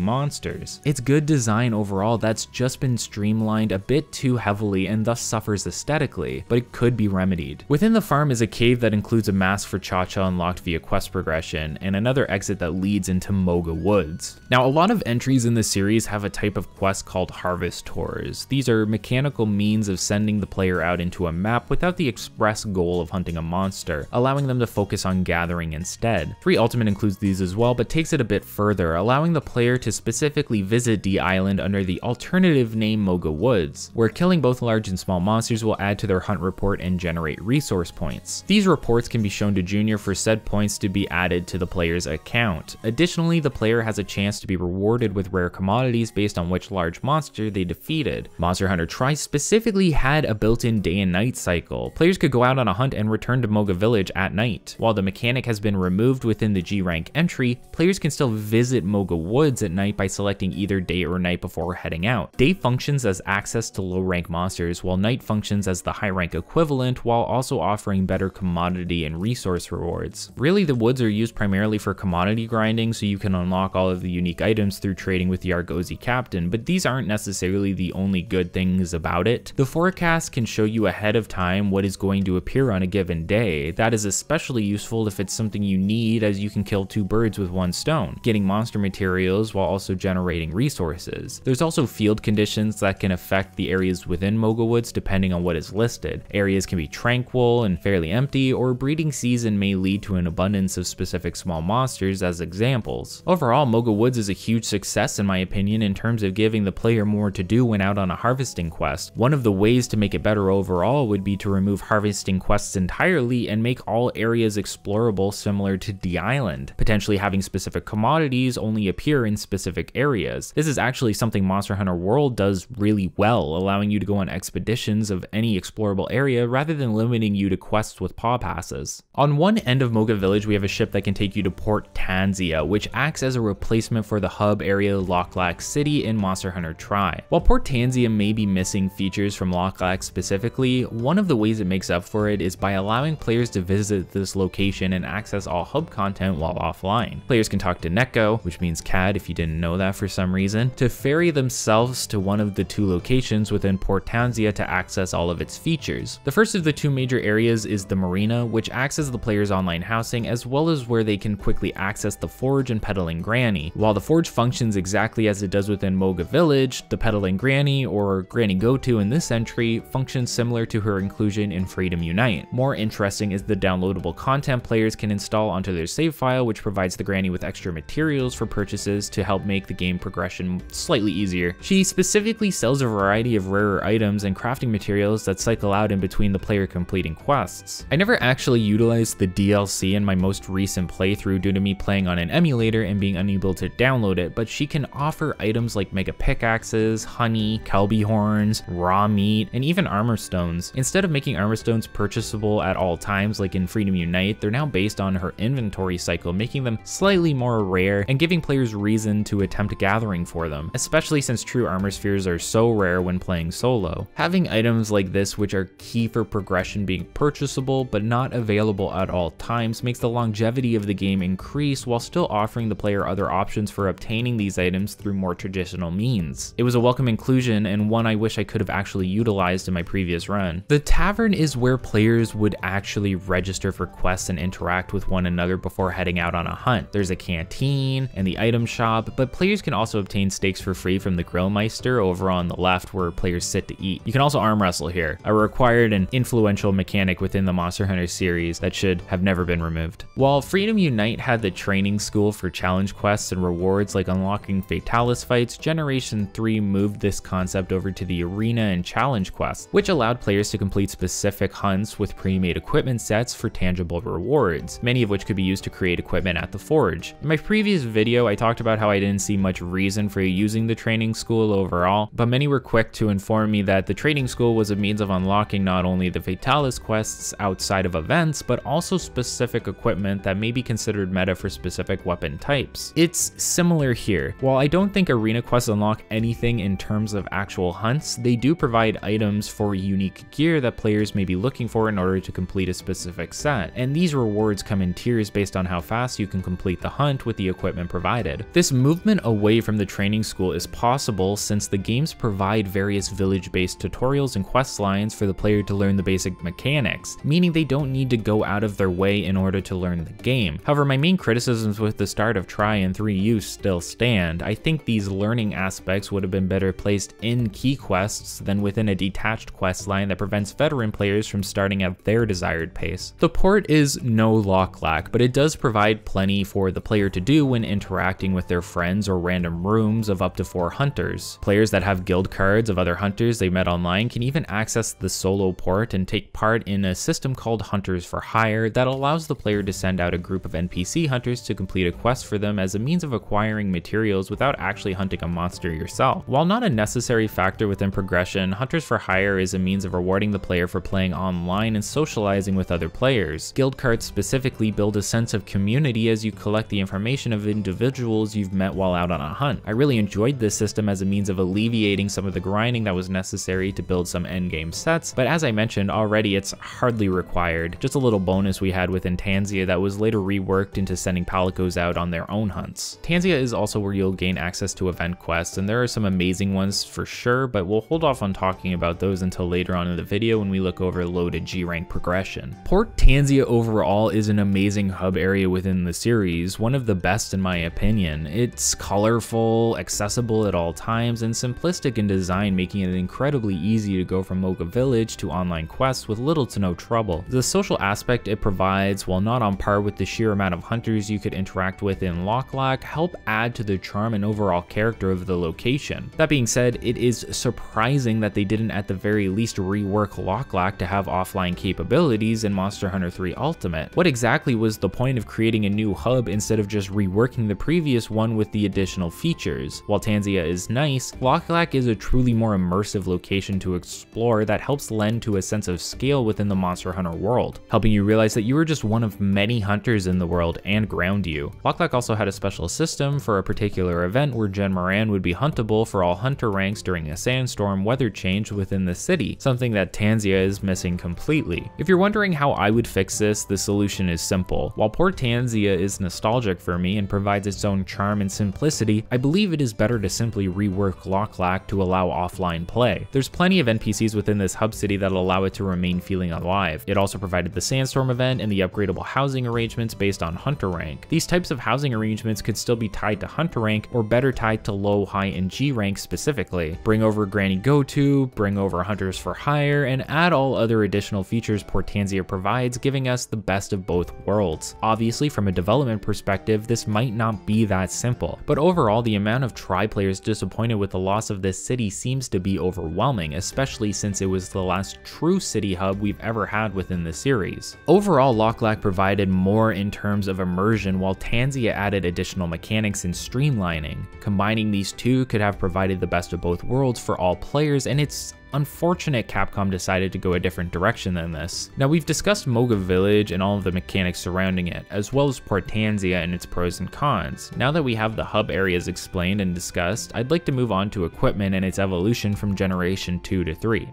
monsters. It's good design overall that's just been streamlined a bit too heavily and thus suffers aesthetically, but it could be remedied. Within the farm is a cave that includes a mask for Cha-Cha unlocked via quest progression, and another exit that leads into Moga Woods. Now, a lot of entries in the series have a type of quest called Harvest Tours. These are mechanical means of sending the player out into a map without the express goal of hunting a monster, allowing them to focus on gathering instead. 3 Ultimate includes these as well, but takes it a bit further, allowing the player to specifically visit D Island under the alternative name Moga Woods, where killing both large and small monsters will add to their hunt report and generate resource points. These reports can be shown to junior linear for said points to be added to the player's account. Additionally, the player has a chance to be rewarded with rare commodities based on which large monster they defeated. Monster Hunter Tri specifically had a built-in day and night cycle. Players could go out on a hunt and return to Moga Village at night. While the mechanic has been removed within the G rank entry, players can still visit Moga Woods at night by selecting either day or night before heading out. Day functions as access to low rank monsters, while night functions as the high rank equivalent, while also offering better commodity and resource rewards. Really, the woods are used primarily for commodity grinding, so you can unlock all of the unique items through trading with the Argosy captain, but these aren't necessarily the only good things about it. The forecast can show you ahead of time what is going to appear on a given day. That is especially useful if it's something you need, as you can kill 2 birds with 1 stone, getting monster materials while also generating resources. There's also field conditions that can affect the areas within Moga Woods depending on what is listed. Areas can be tranquil and fairly empty, or breeding season may lead to an abundance of specific small monsters as examples. Overall, Moga Woods is a huge success in my opinion in terms of giving the player more to do when out on a harvesting quest. One of the ways to make it better overall would be to remove harvesting quests entirely and make all areas explorable similar to the island, potentially having specific commodities only appear in specific areas. This is actually something Monster Hunter World does really well, allowing you to go on expeditions of any explorable area rather than limiting you to quests with paw passes. On one end of Moga Village, we have a ship that can take you to Port Tanzia, which acts as a replacement for the hub area Shakalakas City in Monster Hunter Tri. While Port Tanzia may be missing features from Shakalakas specifically, one of the ways it makes up for it is by allowing players to visit this location and access all hub content while offline. Players can talk to Neko, which means cat if you didn't know that for some reason, to ferry themselves to one of the 2 locations within Port Tanzia to access all of its features. The first of the 2 major areas is the marina, which acts as the player's online housing, as well as where they can quickly access the forge and peddling granny. While the forge functions exactly as it does within Moga Village, the peddling granny, or Granny Go-To in this entry, functions similar to her inclusion in Freedom Unite. More interesting is the downloadable content players can install onto their save file, which provides the granny with extra materials for purchases to help make the game progression slightly easier. She specifically sells a variety of rarer items and crafting materials that cycle out in between the player completing quests. I never actually utilized the DLC in my most recent playthrough due to me playing on an emulator and being unable to download it, but she can offer items like mega pickaxes, honey, kelby horns, raw meat, and even armor stones. Instead of making armor stones purchasable at all times like in Freedom Unite, they're now based on her inventory cycle, making them slightly more rare and giving players reason to attempt gathering for them, especially since true armor spheres are so rare when playing solo. Having items like this, which are key for progression, being purchasable but not available at all times, makes the longevity of the game increase while still offering the player other options for obtaining these items through more traditional means. It was a welcome inclusion and one I wish I could have actually utilized in my previous run. The tavern is where players would actually register for quests and interact with one another before heading out on a hunt. There's a canteen and the item shop, but players can also obtain steaks for free from the Grillmeister over on the left where players sit to eat. You can also arm wrestle here, a required and influential mechanic within the Monster Hunter series that should have never been removed. While Freedom Unite had the training school for challenge quests and rewards like unlocking Fatalis fights, Generation 3 moved this concept over to the arena and challenge quests, which allowed players to complete specific hunts with pre-made equipment sets for tangible rewards, many of which could be used to create equipment at the forge. In my previous video, I talked about how I didn't see much reason for using the training school overall, but many were quick to inform me that the training school was a means of unlocking not only the Fatalis quests outside of events, but also specific equipment that may be considered meta for specific weapon types. It's similar here. While I don't think arena quests unlock anything in terms of actual hunts, they do provide items for unique gear that players may be looking for in order to complete a specific set, and these rewards come in tiers based on how fast you can complete the hunt with the equipment provided. This movement away from the training school is possible since the games provide various village-based tutorials and quest lines for the player to learn the basic mechanics, meaning they don't need to go out of their way in order to learn the game. However, my main criticisms with the start of Tri and 3U still stand. I think these learning aspects would have been better placed in key quests than within a detached quest line that prevents veteran players from starting at their desired pace. The port is no Shakalakas, but it does provide plenty for the player to do when interacting with their friends or random rooms of up to 4 hunters. Players that have guild cards of other hunters they met online can even access the solo port and take part in a system called Hunters for Hire that that allows the player to send out a group of NPC hunters to complete a quest for them as a means of acquiring materials without actually hunting a monster yourself. While not a necessary factor within progression, Hunters for Hire is a means of rewarding the player for playing online and socializing with other players. Guild cards specifically build a sense of community as you collect the information of individuals you've met while out on a hunt. I really enjoyed this system as a means of alleviating some of the grinding that was necessary to build some endgame sets, but as I mentioned already, it's hardly required. Just a little bonus we had within Tanzia that was later reworked into sending palicos out on their own hunts. Tanzia is also where you'll gain access to event quests, and there are some amazing ones for sure, but we'll hold off on talking about those until later on in the video when we look over loaded G rank progression. Port Tanzia overall is an amazing hub area within the series, one of the best in my opinion. It's colorful, accessible at all times, and simplistic in design, making it incredibly easy to go from Moga Village to online quests with little to no trouble. The social aspect it provides, while not on par with the sheer amount of hunters you could interact with in Loklak, help add to the charm and overall character of the location. That being said, it is surprising that they didn't at the very least rework Loklak to have offline capabilities in Monster Hunter 3 Ultimate. What exactly was the point of creating a new hub instead of just reworking the previous one with the additional features? While Tanzia is nice, Loklak is a truly more immersive location to explore that helps lend to a sense of scale within the Monster Hunter world, helping you realize that you are just one of many hunters in the world and ground you. Loklak also had a special system for a particular event where Gen Moran would be huntable for all hunter ranks during a sandstorm weather change within the city, something that Tanzia is missing completely. If you're wondering how I would fix this, the solution is simple. While Port Tanzia is nostalgic for me and provides its own charm and simplicity, I believe it is better to simply rework Loklak to allow offline play. There's plenty of NPCs within this hub city that'll allow it to remain feeling alive. It also provided the sandstorm event and the upgradable housing arrangements based on hunter rank. These types of housing arrangements could still be tied to hunter rank or better tied to low, high, and G rank specifically. Bring over Granny Go-To, bring over Hunters for Hire, and add all other additional features Port Tanzia provides, giving us the best of both worlds. Obviously, from a development perspective, this might not be that simple, but overall, the amount of Tri players disappointed with the loss of this city seems to be overwhelming, especially since it was the last true city hub we've ever had within the series. Overall, Loklak provided more in terms of immersion, while Tanzia added additional mechanics and streamlining. Combining these two could have provided the best of both worlds for all players, and it's unfortunate Capcom decided to go a different direction than this. Now, we've discussed Moga Village and all of the mechanics surrounding it, as well as Port Tanzia and its pros and cons. Now that we have the hub areas explained and discussed, I'd like to move on to equipment and its evolution from Generation 2 to 3.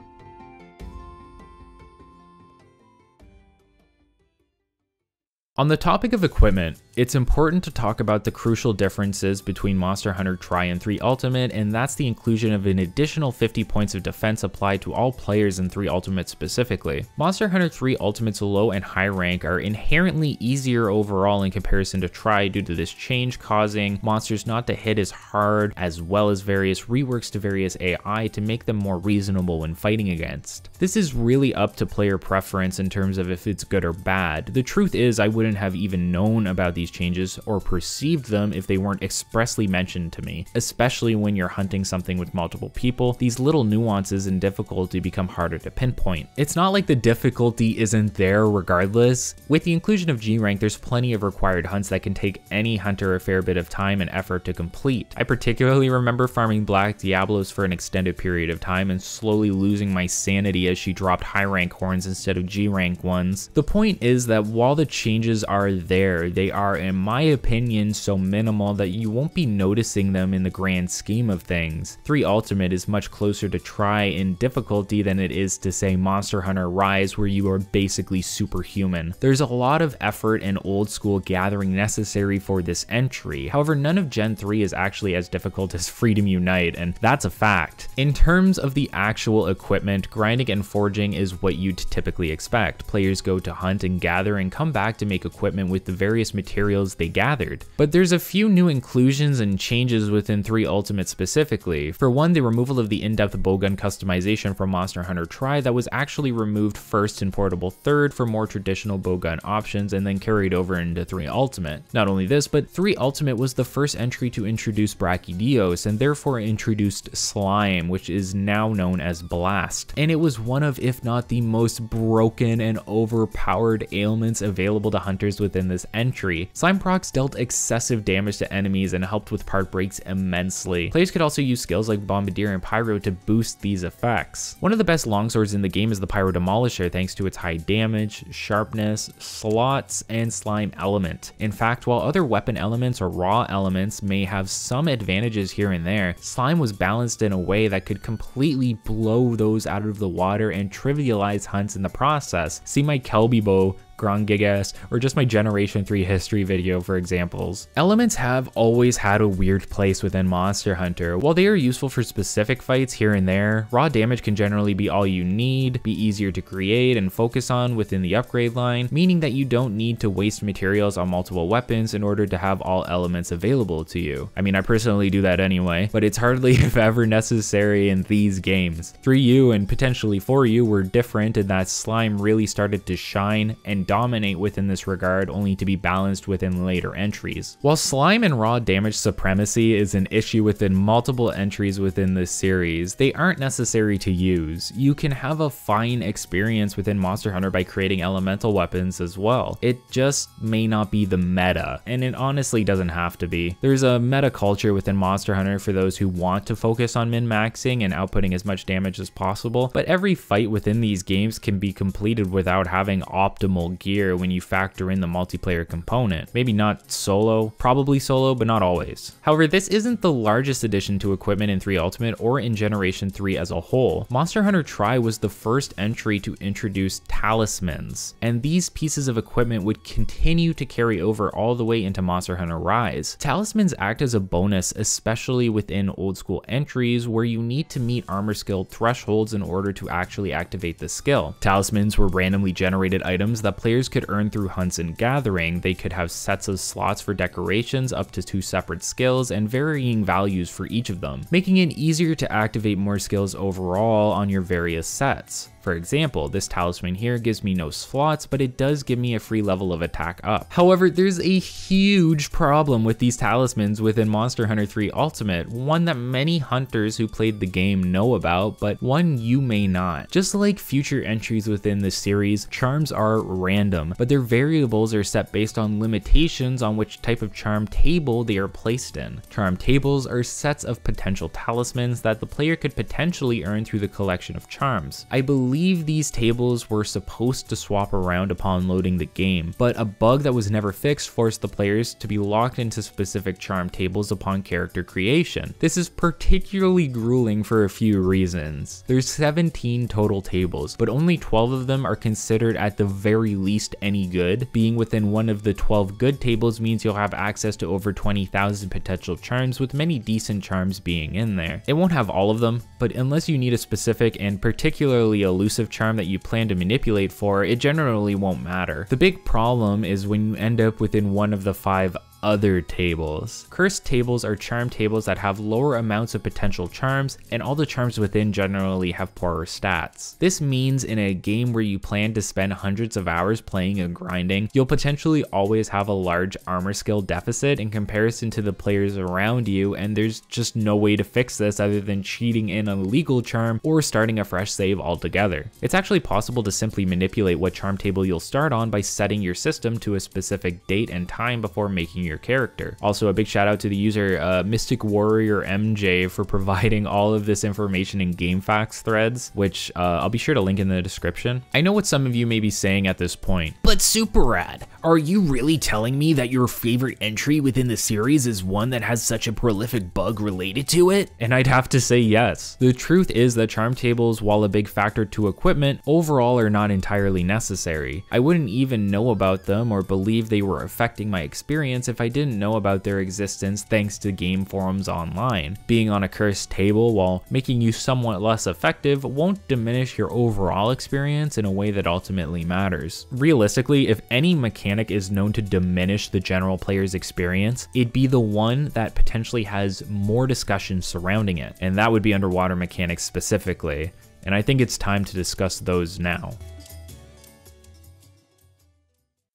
On the topic of equipment, it's important to talk about the crucial differences between Monster Hunter Tri and 3 Ultimate, and that's the inclusion of an additional 50 points of defense applied to all players in 3 Ultimate specifically. Monster Hunter 3 Ultimate's low and high rank are inherently easier overall in comparison to Tri due to this change causing monsters not to hit as hard, as well as various reworks to various AI to make them more reasonable when fighting against. This is really up to player preference in terms of if it's good or bad. The truth is, I wouldn't have even known about these changes or perceived them if they weren't expressly mentioned to me, especially when you're hunting something with multiple people. These little nuances and difficulty become harder to pinpoint. It's not like the difficulty isn't there regardless. With the inclusion of G rank, there's plenty of required hunts that can take any hunter a fair bit of time and effort to complete. I particularly remember farming Black Diablos for an extended period of time and slowly losing my sanity as she dropped high rank horns instead of G rank ones. The point is that while the changes are there, they are, in my opinion, so minimal that you won't be noticing them in the grand scheme of things. 3 Ultimate is much closer to Tri in difficulty than it is to, say, Monster Hunter Rise, where you are basically superhuman. There's a lot of effort and old school gathering necessary for this entry. However, none of Gen 3 is actually as difficult as Freedom Unite, and that's a fact. In terms of the actual equipment, grinding and forging is what you'd typically expect. Players go to hunt and gather and come back to make equipment with the various materials materials they gathered. But there's a few new inclusions and changes within 3 Ultimate specifically. For one, the removal of the in-depth bowgun customization from Monster Hunter Tri that was actually removed first in Portable Third for more traditional bowgun options and then carried over into 3 Ultimate. Not only this, but 3 Ultimate was the first entry to introduce Brachydios and therefore introduced Slime, which is now known as Blast. And it was one of, if not the most broken and overpowered ailments available to hunters within this entry. Slime procs dealt excessive damage to enemies and helped with part breaks immensely. Players could also use skills like Bombardier and Pyro to boost these effects. One of the best longswords in the game is the Pyro Demolisher thanks to its high damage, sharpness, slots, and slime element. In fact, while other weapon elements or raw elements may have some advantages here and there, Slime was balanced in a way that could completely blow those out of the water and trivialize hunts in the process. See my Kelby bow, Grongigas, or just my Generation 3 history video for examples. Elements have always had a weird place within Monster Hunter. While they are useful for specific fights here and there, raw damage can generally be all you need, be easier to create and focus on within the upgrade line, meaning that you don't need to waste materials on multiple weapons in order to have all elements available to you. I mean, I personally do that anyway, but it's hardly if ever necessary in these games. 3U and potentially 4U were different in that Slime really started to shine and dominate within this regard, only to be balanced within later entries. While slime and raw damage supremacy is an issue within multiple entries within this series, they aren't necessary to use. You can have a fine experience within Monster Hunter by creating elemental weapons as well. It just may not be the meta, and it honestly doesn't have to be. There's a meta culture within Monster Hunter for those who want to focus on min-maxing and outputting as much damage as possible, but every fight within these games can be completed without having optimal gear when you factor in the multiplayer component. Maybe not solo, probably solo, but not always. However, this isn't the largest addition to equipment in 3 Ultimate or in Generation 3 as a whole. Monster Hunter Tri was the first entry to introduce talismans, and these pieces of equipment would continue to carry over all the way into Monster Hunter Rise. Talismans act as a bonus, especially within old school entries where you need to meet armor skill thresholds in order to actually activate the skill. Talismans were randomly generated items that players could earn through hunts and gathering. They could have sets of slots for decorations, up to 2 separate skills, and varying values for each of them, making it easier to activate more skills overall on your various sets. For example, this talisman here gives me no slots, but it does give me a free level of attack up. However, there's a huge problem with these talismans within Monster Hunter 3 Ultimate, one that many hunters who played the game know about, but one you may not. Just like future entries within this series, charms are random, but their variables are set based on limitations on which type of charm table they are placed in. Charm tables are sets of potential talismans that the player could potentially earn through the collection of charms. I believe these tables were supposed to swap around upon loading the game, but a bug that was never fixed forced the players to be locked into specific charm tables upon character creation. This is particularly grueling for a few reasons. There's 17 total tables, but only 12 of them are considered at the very least any good. Being within one of the 12 good tables means you'll have access to over 20,000 potential charms, with many decent charms being in there. It won't have all of them, but unless you need a specific and particularly elusive charm that you plan to manipulate for, it generally won't matter. The big problem is when you end up within one of the 5 other tables. Cursed tables are charm tables that have lower amounts of potential charms, and all the charms within generally have poorer stats. This means in a game where you plan to spend hundreds of hours playing and grinding, you'll potentially always have a large armor skill deficit in comparison to the players around you, and there's just no way to fix this other than cheating in a legal charm or starting a fresh save altogether. It's actually possible to simply manipulate what charm table you'll start on by setting your system to a specific date and time before making your character. Also, a big shout out to the user Mystic Warrior MJ for providing all of this information in GameFAQs threads, which I'll be sure to link in the description. I know what some of you may be saying at this point, but super rad, are you really telling me that your favorite entry within the series is one that has such a prolific bug related to it? And I'd have to say yes. The truth is that charm tables, while a big factor to equipment, overall are not entirely necessary. I wouldn't even know about them or believe they were affecting my experience if I didn't know about their existence thanks to game forums online. Being on a cursed table while making you somewhat less effective won't diminish your overall experience in a way that ultimately matters. Realistically, if any mechanic is known to diminish the general player's experience, it'd be the one that potentially has more discussion surrounding it, and that would be underwater mechanics specifically, and I think it's time to discuss those now.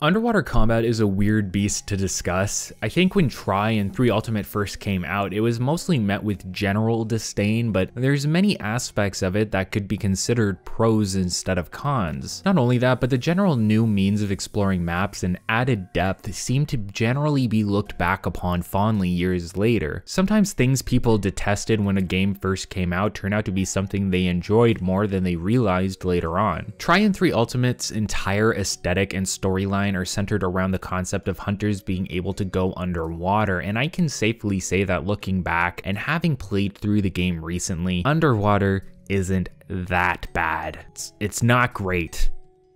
Underwater combat is a weird beast to discuss. I think when Tri and 3 Ultimate first came out, it was mostly met with general disdain, but there's many aspects of it that could be considered pros instead of cons. Not only that, but the general new means of exploring maps and added depth seem to generally be looked back upon fondly years later. Sometimes things people detested when a game first came out turn out to be something they enjoyed more than they realized later on. Tri and 3 Ultimate's entire aesthetic and storyline are centered around the concept of hunters being able to go underwater, and I can safely say that looking back and having played through the game recently, underwater isn't that bad. It's not great,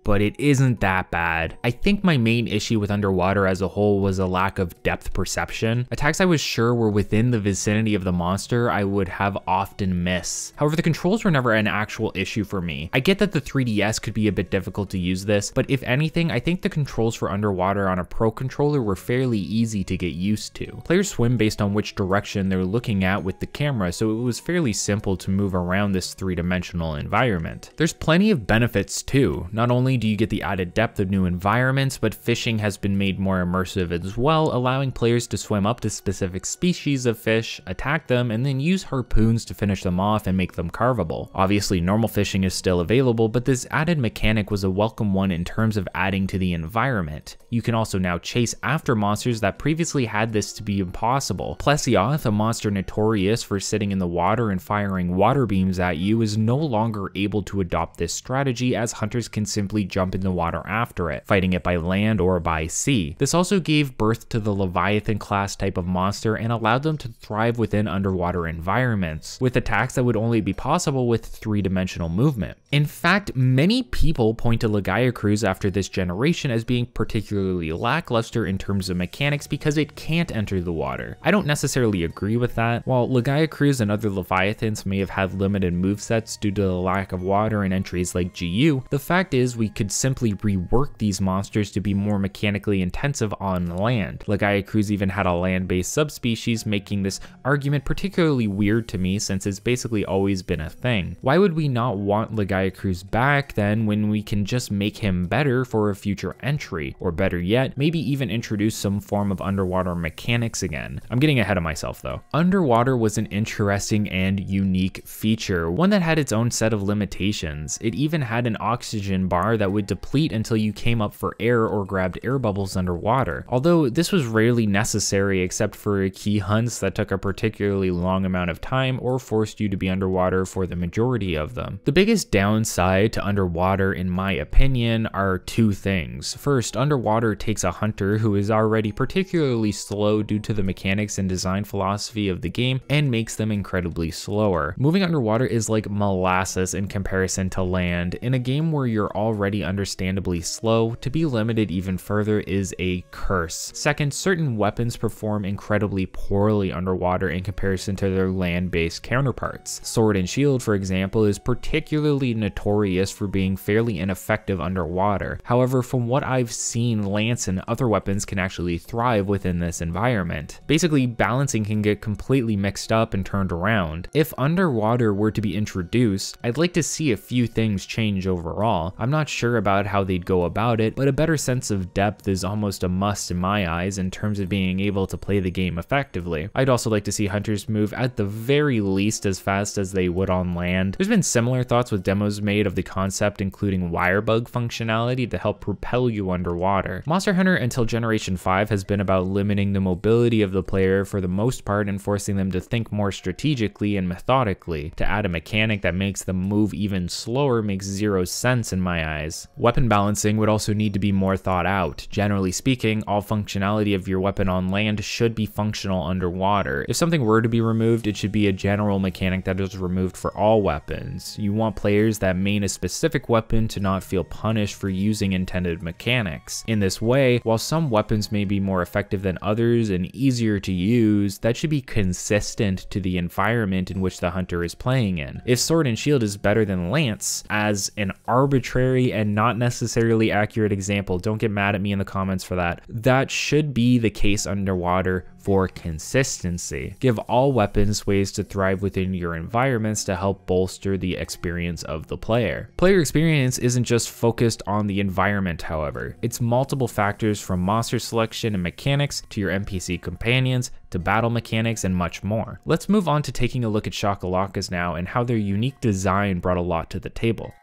but it isn't that bad. I think my main issue with underwater as a whole was a lack of depth perception. Attacks I was sure were within the vicinity of the monster I would have often miss. However, the controls were never an actual issue for me. I get that the 3DS could be a bit difficult to use this, but if anything, I think the controls for underwater on a Pro controller were fairly easy to get used to. Players swim based on which direction they're looking at with the camera, so it was fairly simple to move around this three-dimensional environment. There's plenty of benefits too. Not only do you get the added depth of new environments, but fishing has been made more immersive as well, allowing players to swim up to specific species of fish, attack them, and then use harpoons to finish them off and make them carvable. Obviously, normal fishing is still available, but this added mechanic was a welcome one in terms of adding to the environment. You can also now chase after monsters that previously had this to be impossible. Plesioth, a monster notorious for sitting in the water and firing water beams at you, is no longer able to adopt this strategy, as hunters can simply jump in the water after it, fighting it by land or by sea. This also gave birth to the Leviathan class type of monster and allowed them to thrive within underwater environments, with attacks that would only be possible with three-dimensional movement. In fact, many people point to Legiacruise after this generation as being particularly lackluster in terms of mechanics because it can't enter the water. I don't necessarily agree with that. While Legiacruise and other Leviathans may have had limited movesets due to the lack of water in entries like GU, the fact is we could simply rework these monsters to be more mechanically intensive on land. Legiacruise even had a land-based subspecies, making this argument particularly weird to me since it's basically always been a thing. Why would we not want Legiacruise back then when we can just make him better for a future entry? Or better yet, maybe even introduce some form of underwater mechanics again. I'm getting ahead of myself though. Underwater was an interesting and unique feature, one that had its own set of limitations. It even had an oxygen bar that would deplete until you came up for air or grabbed air bubbles underwater. Although this was rarely necessary except for key hunts that took a particularly long amount of time or forced you to be underwater for the majority of them. The biggest downside to underwater, in my opinion, are two things. First, underwater takes a hunter who is already particularly slow due to the mechanics and design philosophy of the game and makes them incredibly slower. Moving underwater is like molasses in comparison to land. In a game where you're already understandably slow, to be limited even further is a curse. Second, certain weapons perform incredibly poorly underwater in comparison to their land-based counterparts. Sword and Shield, for example, is particularly notorious for being fairly ineffective underwater. However, from what I've seen, Lance and other weapons can actually thrive within this environment. Basically, balancing can get completely mixed up and turned around. If underwater were to be introduced, I'd like to see a few things change overall. I'm not sure about how they'd go about it, but a better sense of depth is almost a must in my eyes in terms of being able to play the game effectively. I'd also like to see hunters move at the very least as fast as they would on land. There's been similar thoughts with demos made of the concept, including wire bug functionality to help propel you underwater. Monster Hunter until Generation 5 has been about limiting the mobility of the player for the most part and forcing them to think more strategically and methodically. To add a mechanic that makes them move even slower makes zero sense in my customize. Weapon balancing would also need to be more thought out. Generally speaking, all functionality of your weapon on land should be functional underwater. If something were to be removed, it should be a general mechanic that is removed for all weapons. You want players that main a specific weapon to not feel punished for using intended mechanics. In this way, while some weapons may be more effective than others and easier to use, that should be consistent to the environment in which the hunter is playing in. If sword and shield is better than lance, as an arbitrary and not necessarily accurate example, don't get mad at me in the comments for that, that should be the case underwater for consistency. Give all weapons ways to thrive within your environments to help bolster the experience of the player. Player experience isn't just focused on the environment, however. It's multiple factors from monster selection and mechanics to your NPC companions to battle mechanics and much more. Let's move on to taking a look at Shakalakas now and how their unique design brought a lot to the table.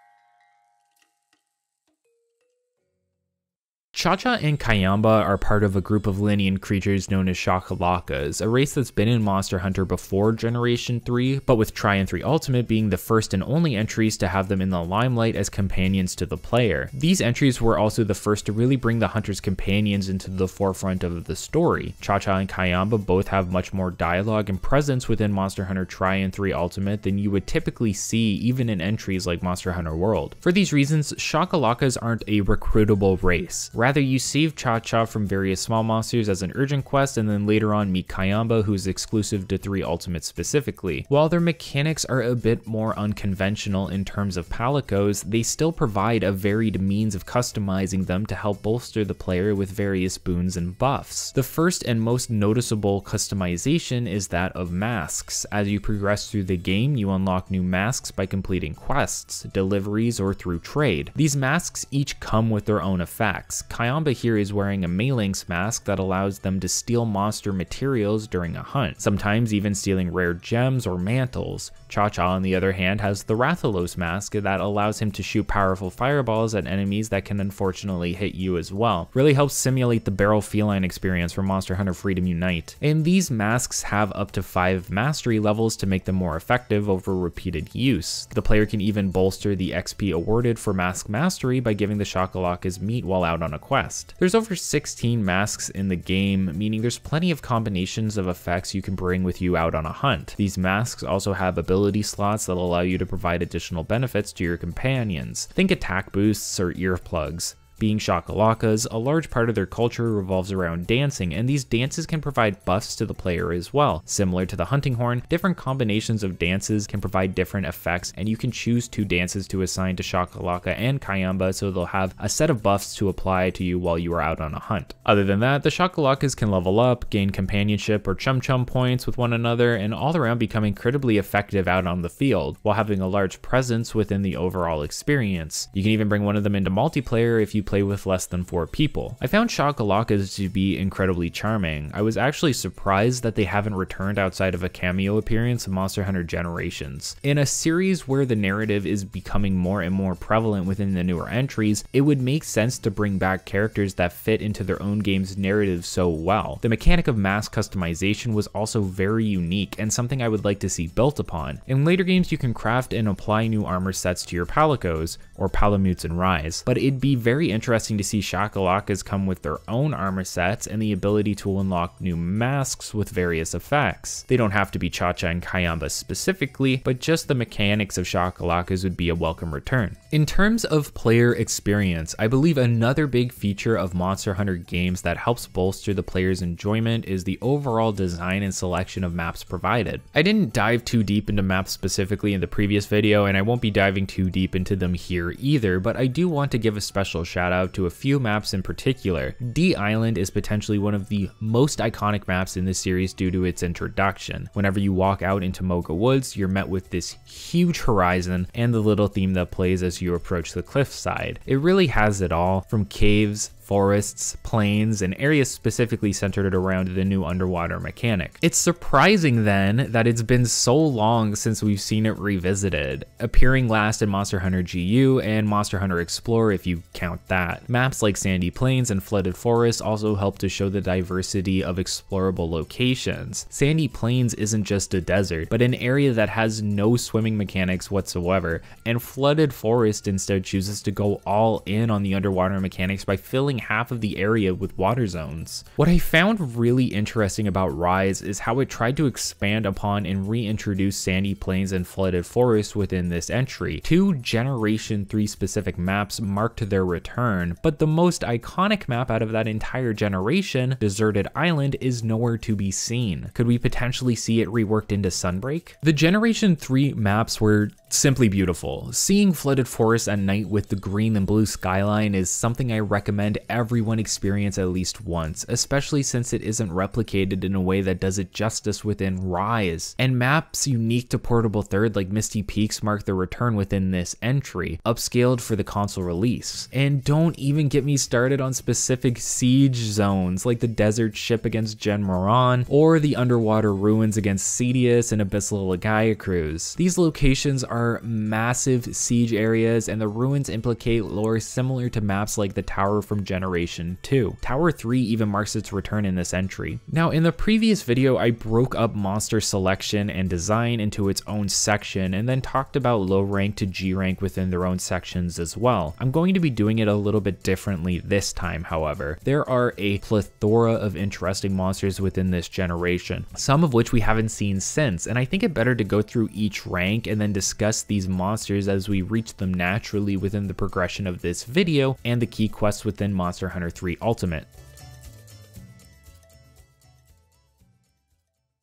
Cha-Cha and Kayamba are part of a group of Linnean creatures known as Shakalakas, a race that's been in Monster Hunter before Generation 3, but with Tri and 3 Ultimate being the first and only entries to have them in the limelight as companions to the player. These entries were also the first to really bring the hunter's companions into the forefront of the story. Cha-Cha and Kayamba both have much more dialogue and presence within Monster Hunter Tri and 3 Ultimate than you would typically see even in entries like Monster Hunter World. For these reasons, Shakalakas aren't a recruitable race. Rather, you save Cha-Cha from various small monsters as an urgent quest, and then later on meet Kayamba, who's exclusive to 3 Ultimate specifically. While their mechanics are a bit more unconventional in terms of palicos, they still provide a varied means of customizing them to help bolster the player with various boons and buffs. The first and most noticeable customization is that of masks. As you progress through the game, you unlock new masks by completing quests, deliveries, or through trade. These masks each come with their own effects. Kayamba here is wearing a Malinx mask that allows them to steal monster materials during a hunt, sometimes even stealing rare gems or mantles. Cha-Cha, on the other hand, has the Rathalos mask that allows him to shoot powerful fireballs at enemies that can unfortunately hit you as well. Really helps simulate the barrel feline experience from Monster Hunter Freedom Unite. And these masks have up to 5 mastery levels to make them more effective over repeated use. The player can even bolster the XP awarded for mask mastery by giving the Shakalakas meat while out on a quest. There's over 16 masks in the game, meaning there's plenty of combinations of effects you can bring with you out on a hunt. These masks also have ability slots that allow you to provide additional benefits to your companions. Think attack boosts or earplugs. Being Shakalakas, a large part of their culture revolves around dancing, and these dances can provide buffs to the player as well. Similar to the hunting horn, different combinations of dances can provide different effects, and you can choose 2 dances to assign to Shakalaka and Kayamba, so they'll have a set of buffs to apply to you while you are out on a hunt. Other than that, the Shakalakas can level up, gain companionship or chum-chum points with one another, and all around become incredibly effective out on the field, while having a large presence within the overall experience. You can even bring one of them into multiplayer if you play with less than 4 people. I found Shakalakas to be incredibly charming. I was actually surprised that they haven't returned outside of a cameo appearance in Monster Hunter Generations. In a series where the narrative is becoming more and more prevalent within the newer entries, it would make sense to bring back characters that fit into their own game's narrative so well. The mechanic of mask customization was also very unique and something I would like to see built upon. In later games, you can craft and apply new armor sets to your palicos, or palamutes and rise, but it'd be very interesting to see Shakalakas come with their own armor sets and the ability to unlock new masks with various effects. They don't have to be Cha-Cha and Kayamba specifically, but just the mechanics of Shakalakas would be a welcome return. In terms of player experience, I believe another big feature of Monster Hunter games that helps bolster the player's enjoyment is the overall design and selection of maps provided. I didn't dive too deep into maps specifically in the previous video, and I won't be diving too deep into them here either, but I do want to give a special shout out to a few maps in particular. D Island is potentially one of the most iconic maps in this series due to its introduction. Whenever you walk out into Moga Woods, you're met with this huge horizon and the little theme that plays as you approach the cliffside. It really has it all, from caves, forests, plains, and areas specifically centered around the new underwater mechanic. It's surprising then that it's been so long since we've seen it revisited, appearing last in Monster Hunter GU and Monster Hunter Explorer if you count that. Maps like sandy plains and flooded forests also help to show the diversity of explorable locations. Sandy plains isn't just a desert, but an area that has no swimming mechanics whatsoever, and flooded forest instead chooses to go all in on the underwater mechanics by filling half of the area with water zones. What I found really interesting about Rise is how it tried to expand upon and reintroduce sandy plains and flooded forest within this entry. 2 Generation 3 specific maps marked their return, but the most iconic map out of that entire generation, Deserted Island, is nowhere to be seen. Could we potentially see it reworked into Sunbreak? The Generation 3 maps were simply beautiful. Seeing flooded forests at night with the green and blue skyline is something I recommend everyone experience at least once, especially since it isn't replicated in a way that does it justice within Rise. And maps unique to Portable Third like Misty Peaks mark their return within this entry, upscaled for the console release. And don't even get me started on specific siege zones like the desert ship against Gen Moran or the underwater ruins against Cedius and Abyssal Lagaiacruz. These locations are massive siege areas, and the ruins implicate lore similar to maps like the Tower from Generation 2. Tower 3 even marks its return in this entry. Now, in the previous video, I broke up monster selection and design into its own section, and then talked about low rank to G rank within their own sections as well. I'm going to be doing it a little bit differently this time, however. There are a plethora of interesting monsters within this generation, some of which we haven't seen since, and I think it better to go through each rank and then discuss these monsters as we reach them naturally within the progression of this video and the key quests within Monster Hunter 3 Ultimate.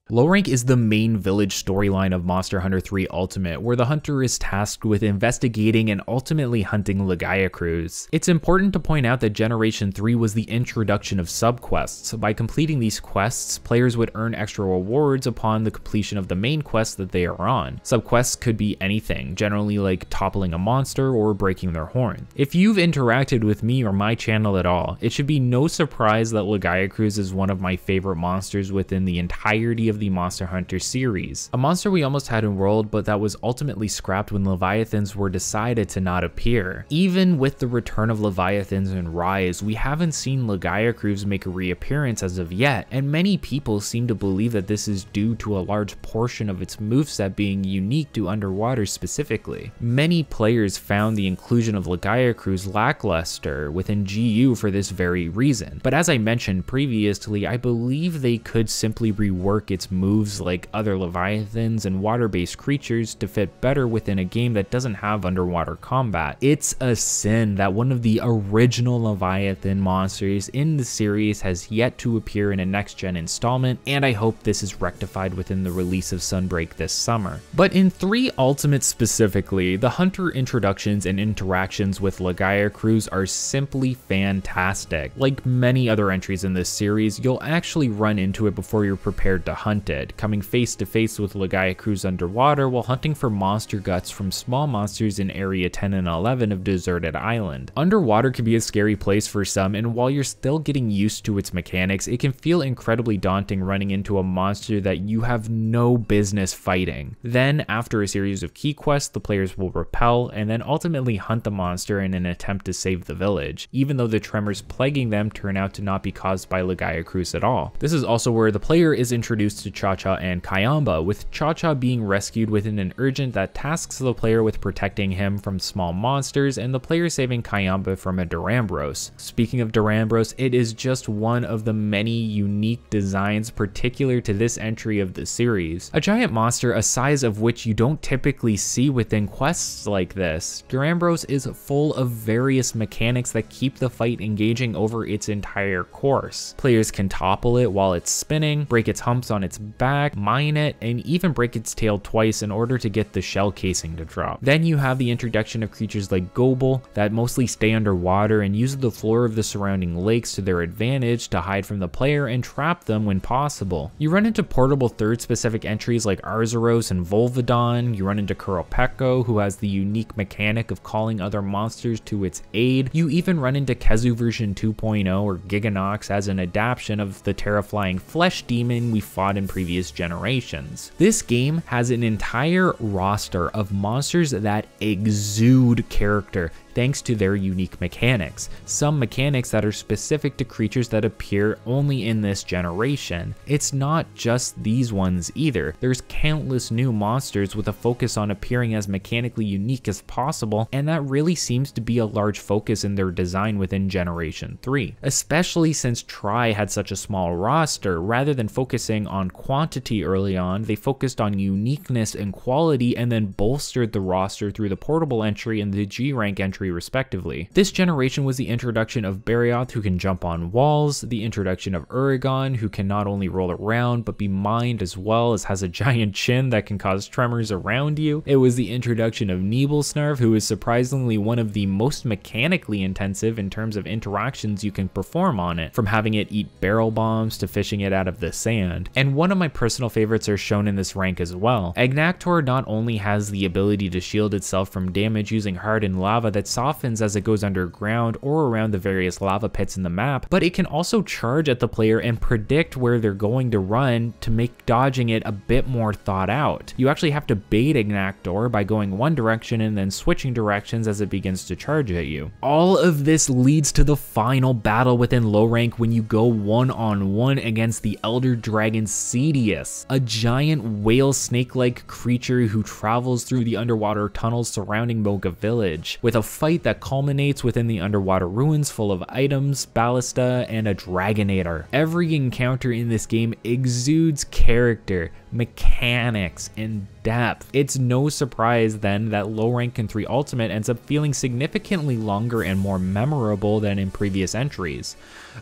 Low rank is the main village storyline of Monster Hunter 3 Ultimate, where the hunter is tasked with investigating and ultimately hunting Lagaiacruz. It's important to point out that Generation 3 was the introduction of subquests. By completing these quests, players would earn extra rewards upon the completion of the main quest that they are on. Subquests could be anything, generally like toppling a monster or breaking their horn. If you've interacted with me or my channel at all, it should be no surprise that Lagaiacruz is one of my favorite monsters within the entirety of the Monster Hunter series. A monster we almost had in World, but that was ultimately scrapped when Leviathans were decided to not appear. Even with the return of Leviathans in Rise, we haven't seen Lagaiacruz make a reappearance as of yet, and many people seem to believe that this is due to a large portion of its moveset being unique to underwater specifically. Many players found the inclusion of Lagaiacruz lackluster within GU for this very reason, but as I mentioned previously, I believe they could simply rework its moves like other Leviathans and water-based creatures to fit better within a game that doesn't have underwater combat. It's a sin that one of the original Leviathan monsters in the series has yet to appear in a next-gen installment, and I hope this is rectified within the release of Sunbreak this summer. But in 3 Ultimate specifically, the hunter introductions and interactions with Lagaiacruz are simply fantastic. Like many other entries in this series, you'll actually run into it before you're prepared to hunt it, coming face to face with Lagaiacruz underwater while hunting for monster guts from small monsters in Area 10 and 11 of Deserted Island. Underwater can be a scary place for some, and while you're still getting used to its mechanics, it can feel incredibly daunting running into a monster that you have no business fighting. Then, after a series of key quests, the players will repel and then ultimately hunt the monster in an attempt to save the village, even though the tremors plaguing them turn out to not be caused by Lagaiacruz at all. This is also where the player is introduced to Cha-Cha and Kayamba, with Cha-Cha being rescued within an urgent that tasks the player with protecting him from small monsters, and the player saving Kayamba from a Durambros. Speaking of Durambros, it is just one of the many unique designs particular to this entry of the series. A giant monster a size of which you don't typically see within quests like this, Durambros is full of various mechanics that keep the fight engaging over its entire course. Players can topple it while it's spinning, break its humps on its its back, mine it, and even break its tail twice in order to get the shell casing to drop. Then you have the introduction of creatures like Gobel that mostly stay underwater and use the floor of the surrounding lakes to their advantage to hide from the player and trap them when possible. You run into portable third specific entries like Arzuros and Volvidon. You run into Kuropeko, who has the unique mechanic of calling other monsters to its aid. You even run into Kezu version 2.0 or Giganox as an adaptation of the terrifying flesh demon we fought in previous generations. This game has an entire roster of monsters that exude character thanks to their unique mechanics. Some mechanics that are specific to creatures that appear only in this generation. It's not just these ones either. There's countless new monsters with a focus on appearing as mechanically unique as possible, and that really seems to be a large focus in their design within Generation 3. Especially since Tri had such a small roster, rather than focusing on quantity early on, they focused on uniqueness and quality and then bolstered the roster through the portable entry and the G rank entry respectively. This generation was the introduction of Barioth, who can jump on walls, the introduction of Uragon, who can not only roll around but be mined as well as has a giant chin that can cause tremors around you. It was the introduction of Nibelsnarf, who is surprisingly one of the most mechanically intensive in terms of interactions you can perform on it, from having it eat barrel bombs to fishing it out of the sand. And one of my personal favorites are shown in this rank as well. Agnaktor not only has the ability to shield itself from damage using hardened lava that softens as it goes underground or around the various lava pits in the map, but it can also charge at the player and predict where they're going to run to make dodging it a bit more thought out. You actually have to bait Agnaktor by going one direction and then switching directions as it begins to charge at you. All of this leads to the final battle within low rank when you go one-on-one against the Elder Dragon Cedius, a giant whale snake-like creature who travels through the underwater tunnels surrounding Moga Village, with a fight that culminates within the underwater ruins full of items, ballista, and a Dragonator. Every encounter in this game exudes character, mechanics, and depth. It's no surprise then that low rank in 3 Ultimate ends up feeling significantly longer and more memorable than in previous entries.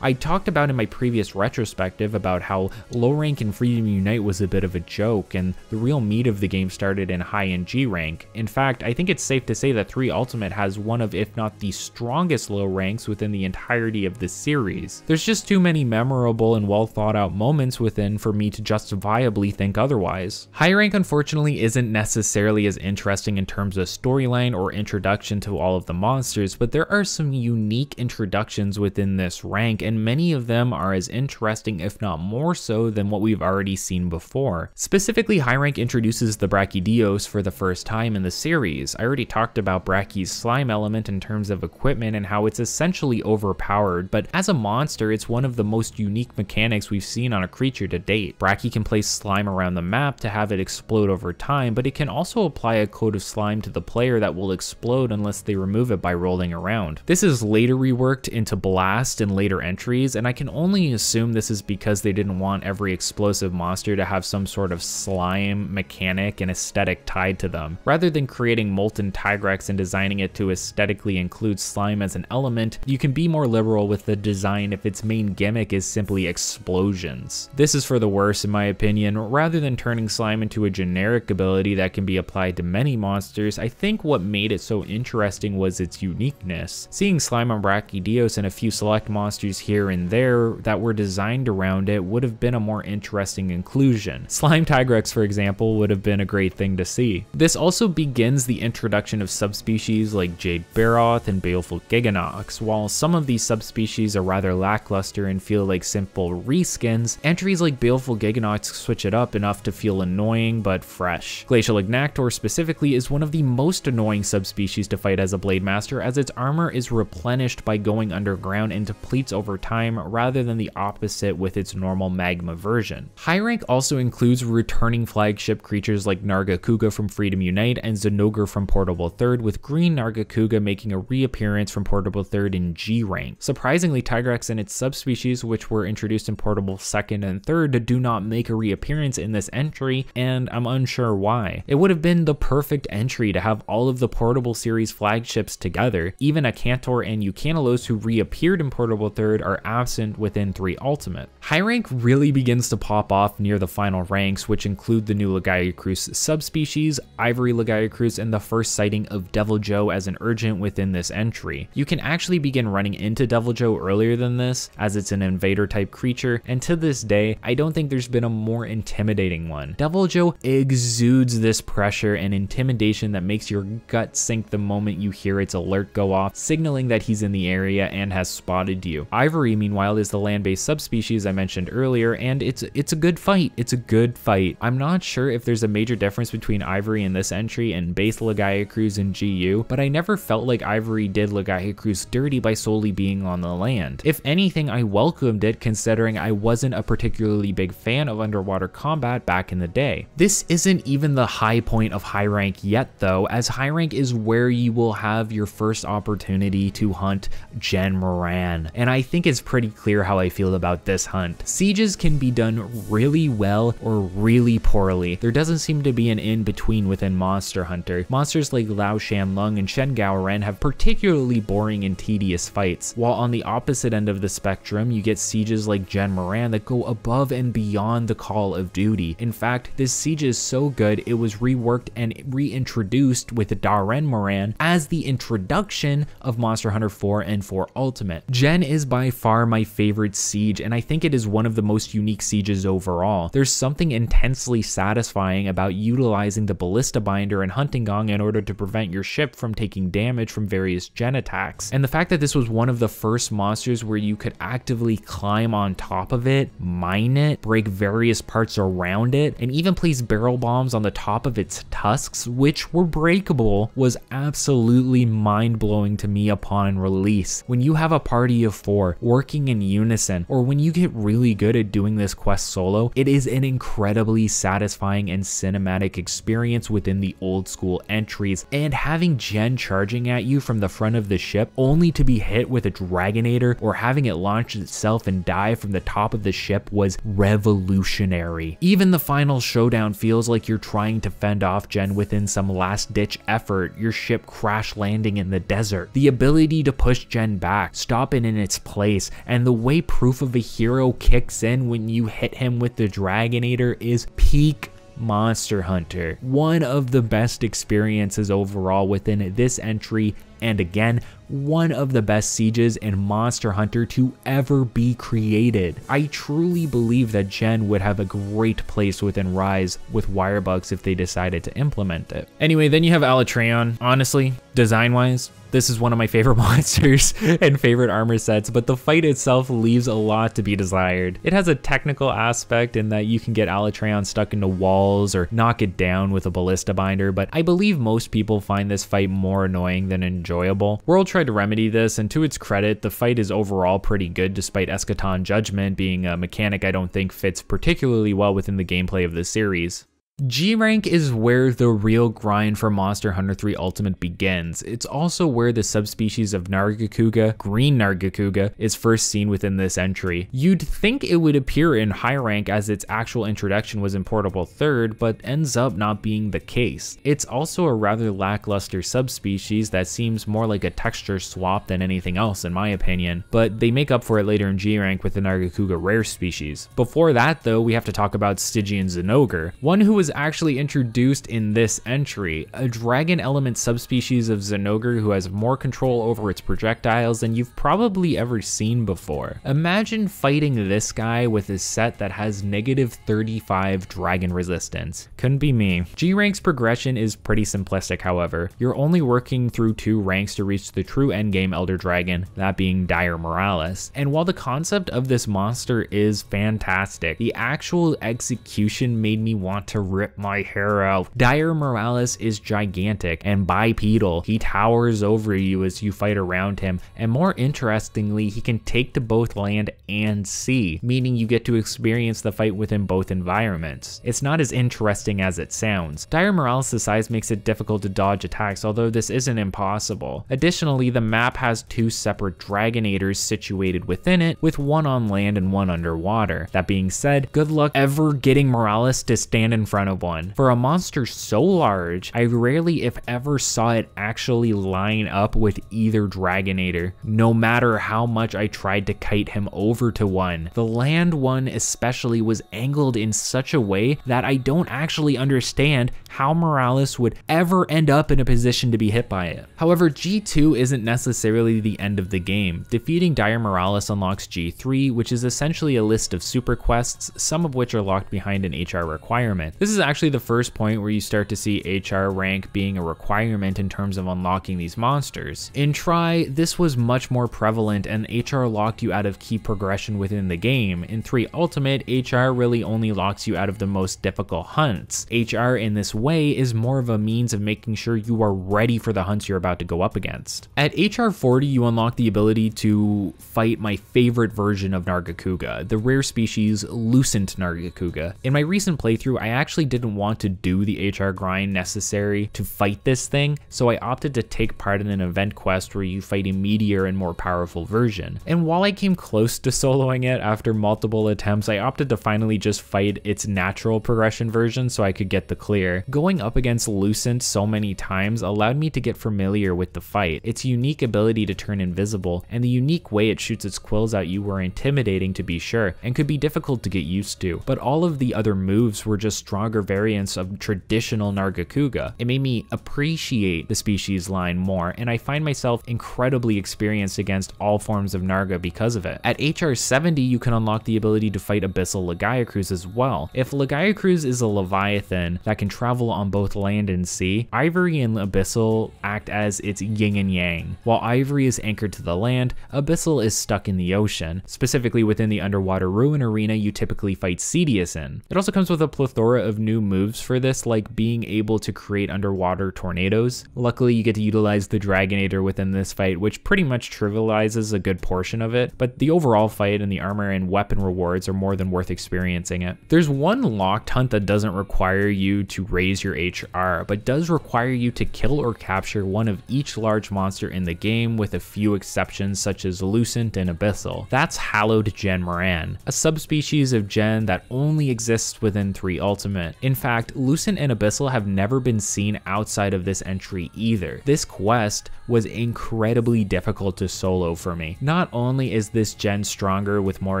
I talked about in my previous retrospective about how low rank in Freedom Unite was a bit of a joke, and the real meat of the game started in high and G rank. In fact, I think it's safe to say that 3 Ultimate has one of, if not the strongest low ranks within the entirety of the series. There's just too many memorable and well thought out moments within for me to justifiably think otherwise. High rank unfortunately isn't necessarily as interesting in terms of storyline or introduction to all of the monsters, but there are some unique introductions within this rank, and many of them are as interesting, if not more so, than what we've already seen before. Specifically, high rank introduces the Brachydios for the first time in the series. I already talked about Brachy's slime element in terms of equipment and how it's essentially overpowered, but as a monster, it's one of the most unique mechanics we've seen on a creature to date. Brachy can place slime around the map to have it explode over time, but it can also apply a coat of slime to the player that will explode unless they remove it by rolling around. This is later reworked into Blast in later entries, and I can only assume this is because they didn't want every explosive monster to have some sort of slime mechanic and aesthetic tied to them. Rather than creating Molten Tigrex and designing it to aesthetically include slime as an element, you can be more liberal with the design if its main gimmick is simply explosions. This is for the worse in my opinion. Rather than turning slime into a generic ability that can be applied to many monsters, I think what made it so interesting was its uniqueness. Seeing slime on Brachydios and a few select monsters here and there that were designed around it would have been a more interesting inclusion. Slime Tigrex, for example, would have been a great thing to see. This also begins the introduction of subspecies like Jade Barioth and Baleful Giganox. While some of these subspecies are rather lackluster and feel like simple reskins, entries like Baleful Giganox switch it up enough to feel annoying but fresh. Glacial Agnaktor specifically is one of the most annoying subspecies to fight as a Blade Master, as its armor is replenished by going underground and depletes over time rather than the opposite with its normal magma version. High rank also includes returning flagship creatures like Nargacuga from Freedom Unite and Zinogre from Portable Third, with green Nargacuga Nargacuga making a reappearance from Portable 3rd in G rank. Surprisingly, Tigrex and its subspecies, which were introduced in Portable 2nd and 3rd, do not make a reappearance in this entry, and I'm unsure why. It would have been the perfect entry to have all of the Portable series flagships together. Even Acantor and Eucanalos, who reappeared in Portable 3rd, are absent within 3 Ultimate. High rank really begins to pop off near the final ranks, which include the new Lagiacrus subspecies, Ivory Lagiacrus, and the first sighting of Deviljho as an urgent within this entry. You can actually begin running into Deviljho earlier than this, as it's an invader type creature, and to this day, I don't think there's been a more intimidating one. Deviljho exudes this pressure and intimidation that makes your gut sink the moment you hear its alert go off, signaling that he's in the area and has spotted you. Ivory, meanwhile, is the land-based subspecies I mentioned earlier, and it's a good fight. It's a good fight. I'm not sure if there's a major difference between Ivory in this entry and base Lagiacrus in GU, but I never felt like Ivory did Lagiacrus dirty by solely being on the land. If anything, I welcomed it, considering I wasn't a particularly big fan of underwater combat back in the day. This isn't even the high point of high rank yet though, as high rank is where you will have your first opportunity to hunt Gen Moran, and I think it's pretty clear how I feel about this hunt. Sieges can be done really well or really poorly. There doesn't seem to be an in-between within Monster Hunter. Monsters like Lao Shanlung and Shen Gaoren have particularly boring and tedious fights, while on the opposite end of the spectrum, you get sieges like Gen Moran that go above and beyond the call of duty. In fact, this siege is so good, it was reworked and reintroduced with Daren Moran as the introduction of Monster Hunter 4 and 4 Ultimate. Gen is by far my favorite siege, and I think it is one of the most unique sieges overall. There's something intensely satisfying about utilizing the Ballista Binder and Hunting Gong in order to prevent your ship from taking damage from various gen attacks. And the fact that this was one of the first monsters where you could actively climb on top of it, mine it, break various parts around it, and even place barrel bombs on the top of its tusks, which were breakable, was absolutely mind-blowing to me upon release. When you have a party of 4 working in unison, or when you get really good at doing this quest solo, it is an incredibly satisfying and cinematic experience within the old school entries, and having Gen charging at you from the front of the ship only to be hit with a Dragonator or having it launch itself and die from the top of the ship was revolutionary. Even the final showdown feels like you're trying to fend off Gen within some last-ditch effort, your ship crash landing in the desert. The ability to push Gen back, stop it in its place, and the way Proof of a Hero kicks in when you hit him with the Dragonator is peak Monster Hunter. One of the best experiences overall within this entry, and again, one of the best sieges in Monster Hunter to ever be created. I truly believe that Gen would have a great place within Rise with Wirebugs if they decided to implement it. Anyway, then you have Alatreon. Honestly, design-wise, this is one of my favorite monsters and favorite armor sets, but the fight itself leaves a lot to be desired. It has a technical aspect in that you can get Alatreon stuck into walls or knock it down with a Ballista Binder, but I believe most people find this fight more annoying than enjoyable. World tried to remedy this, and to its credit, the fight is overall pretty good despite Eschaton Judgment being a mechanic I don't think fits particularly well within the gameplay of the series. G rank is where the real grind for Monster Hunter 3 Ultimate begins. It's also where the subspecies of Nargacuga, Green Nargacuga, is first seen within this entry. You'd think it would appear in high rank as its actual introduction was in Portable 3rd, but ends up not being the case. It's also a rather lackluster subspecies that seems more like a texture swap than anything else in my opinion, but they make up for it later in G rank with the Nargacuga rare species. Before that though, we have to talk about Stygian Zinogre, one who was actually introduced in this entry, a dragon element subspecies of Zinogre who has more control over its projectiles than you've probably ever seen before. Imagine fighting this guy with a set that has -35 dragon resistance. Couldn't be me. G rank's progression is pretty simplistic however. You're only working through 2 ranks to reach the true endgame Elder Dragon, that being Dire Morales. And while the concept of this monster is fantastic, the actual execution made me want to rip my hair out. Dire Morales is gigantic and bipedal. He towers over you as you fight around him, and more interestingly, he can take to both land and sea, meaning you get to experience the fight within both environments. It's not as interesting as it sounds. Dire Morales' size makes it difficult to dodge attacks, although this isn't impossible. Additionally, the map has 2 separate Dragonators situated within it, with one on land and one underwater. That being said, good luck ever getting Morales to stand in front of one. For a monster so large, I rarely if ever saw it actually line up with either Dragonator, no matter how much I tried to kite him over to one. The land one especially was angled in such a way that I don't actually understand how Morales would ever end up in a position to be hit by it. However, G2 isn't necessarily the end of the game. Defeating Dire Morales unlocks G3, which is essentially a list of super quests, some of which are locked behind an HR requirement. This is actually the first point where you start to see HR rank being a requirement in terms of unlocking these monsters. In Tri, this was much more prevalent and HR locked you out of key progression within the game. In 3 Ultimate, HR really only locks you out of the most difficult hunts. HR in this way is more of a means of making sure you are ready for the hunts you're about to go up against. At HR 40, you unlock the ability to fight my favorite version of Nargacuga, the rare species Lucent Nargacuga. In my recent playthrough, I actually didn't want to do the HR grind necessary to fight this thing, so I opted to take part in an event quest where you fight a meatier and more powerful version. And while I came close to soloing it after multiple attempts, I opted to finally just fight its natural progression version so I could get the clear. Going up against Lucent so many times allowed me to get familiar with the fight. Its unique ability to turn invisible and the unique way it shoots its quills at you were intimidating to be sure, and could be difficult to get used to, but all of the other moves were just stronger variants of traditional Nargacuga. It made me appreciate the species line more, and I find myself incredibly experienced against all forms of Narga because of it. At HR 70, you can unlock the ability to fight Abyssal Lagiacruz as well. If Lagiacruz is a Leviathan that can travel on both land and sea, Ivory and Abyssal act as its yin and yang. While Ivory is anchored to the land, Abyssal is stuck in the ocean. Specifically within the underwater ruin arena, you typically fight Cedius in. It also comes with a plethora of new moves for this, like being able to create underwater tornadoes. Luckily, you get to utilize the Dragonator within this fight, which pretty much trivializes a good portion of it, but the overall fight and the armor and weapon rewards are more than worth experiencing it. There's one locked hunt that doesn't require you to raise your HR, but does require you to kill or capture one of each large monster in the game, with a few exceptions such as Lucent and Abyssal. That's Hallowed Gen Moran, a subspecies of Gen that only exists within 3 Ultimate. In fact, Lucent and Abyssal have never been seen outside of this entry either. This quest was incredibly difficult to solo for me. Not only is this Gen stronger with more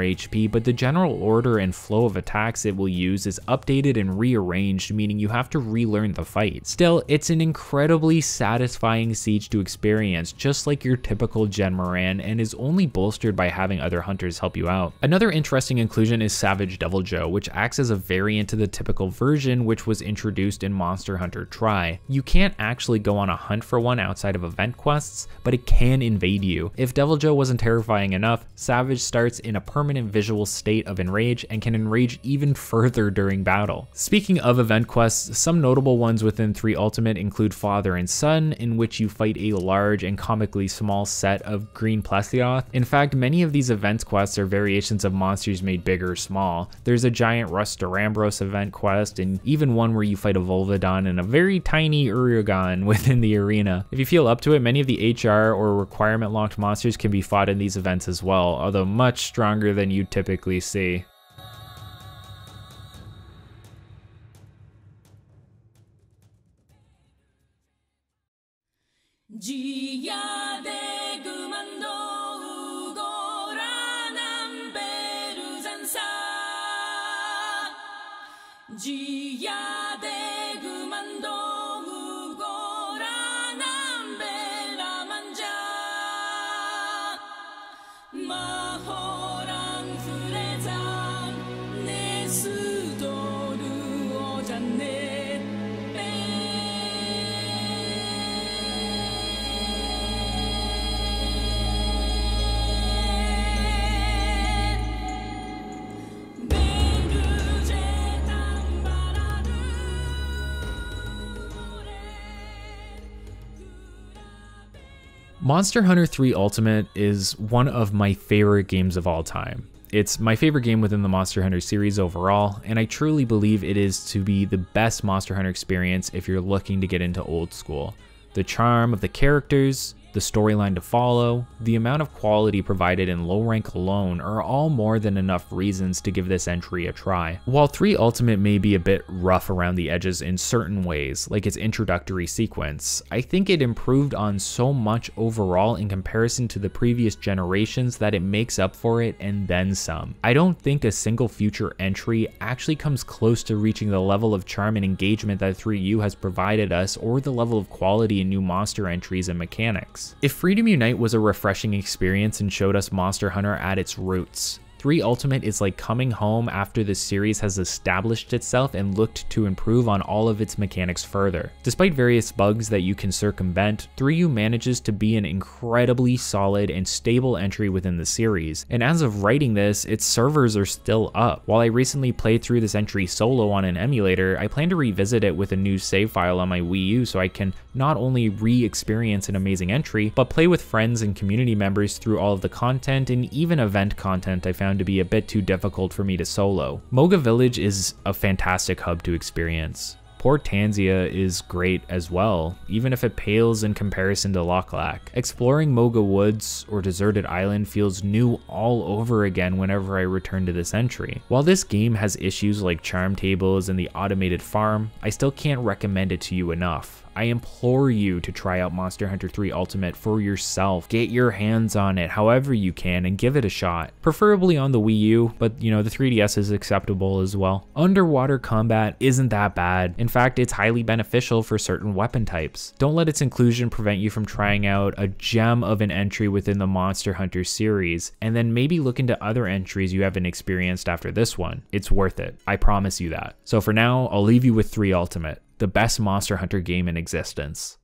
HP, but the general order and flow of attacks it will use is updated and rearranged, meaning you have to relearn the fight. Still, it's an incredibly satisfying siege to experience, just like your typical Gen Moran, and is only bolstered by having other hunters help you out. Another interesting inclusion is Savage Devil Joe, which acts as a variant to the typical version which was introduced in Monster Hunter Tri. You can't actually go on a hunt for one outside of event quests, but it can invade you. If Devil Joe wasn't terrifying enough, Savage starts in a permanent visual state of enrage and can enrage even further during battle. Speaking of event quests, some notable ones within 3 Ultimate include Father and Son, in which you fight a large and comically small set of green Plesioth. In fact, many of these event quests are variations of monsters made big or small. There's a giant Rusturambros event quest, and even one where you fight a Volvidon and a very tiny Uragon within the arena. If you feel up to it, many of the HR or requirement locked monsters can be fought in these events as well, although much stronger than you typically see. Monster Hunter 3 Ultimate is one of my favorite games of all time. It's my favorite game within the Monster Hunter series overall, and I truly believe it is to be the best Monster Hunter experience if you're looking to get into old school. The charm of the characters, the storyline to follow, the amount of quality provided in low rank alone are all more than enough reasons to give this entry a try. While 3 Ultimate may be a bit rough around the edges in certain ways, like its introductory sequence, I think it improved on so much overall in comparison to the previous generations that it makes up for it and then some. I don't think a single future entry actually comes close to reaching the level of charm and engagement that 3U has provided us, or the level of quality in new monster entries and mechanics. If Freedom Unite was a refreshing experience and showed us Monster Hunter at its roots, 3 Ultimate is like coming home after the series has established itself and looked to improve on all of its mechanics further. Despite various bugs that you can circumvent, 3U manages to be an incredibly solid and stable entry within the series, and as of writing this, its servers are still up. While I recently played through this entry solo on an emulator, I plan to revisit it with a new save file on my Wii U so I can not only re-experience an amazing entry, but play with friends and community members through all of the content and even event content I found to be a bit too difficult for me to solo. Moga Village is a fantastic hub to experience. Port Tanzia is great as well, even if it pales in comparison to Loklak. Exploring Moga Woods or Deserted Island feels new all over again whenever I return to this entry. While this game has issues like charm tables and the automated farm, I still can't recommend it to you enough. I implore you to try out Monster Hunter 3 Ultimate for yourself. Get your hands on it however you can and give it a shot. Preferably on the Wii U, but you know, the 3DS is acceptable as well. Underwater combat isn't that bad. In fact, it's highly beneficial for certain weapon types. Don't let its inclusion prevent you from trying out a gem of an entry within the Monster Hunter series, and then maybe look into other entries you haven't experienced after this one. It's worth it. I promise you that. So for now, I'll leave you with 3 Ultimate, the best Monster Hunter game in existence.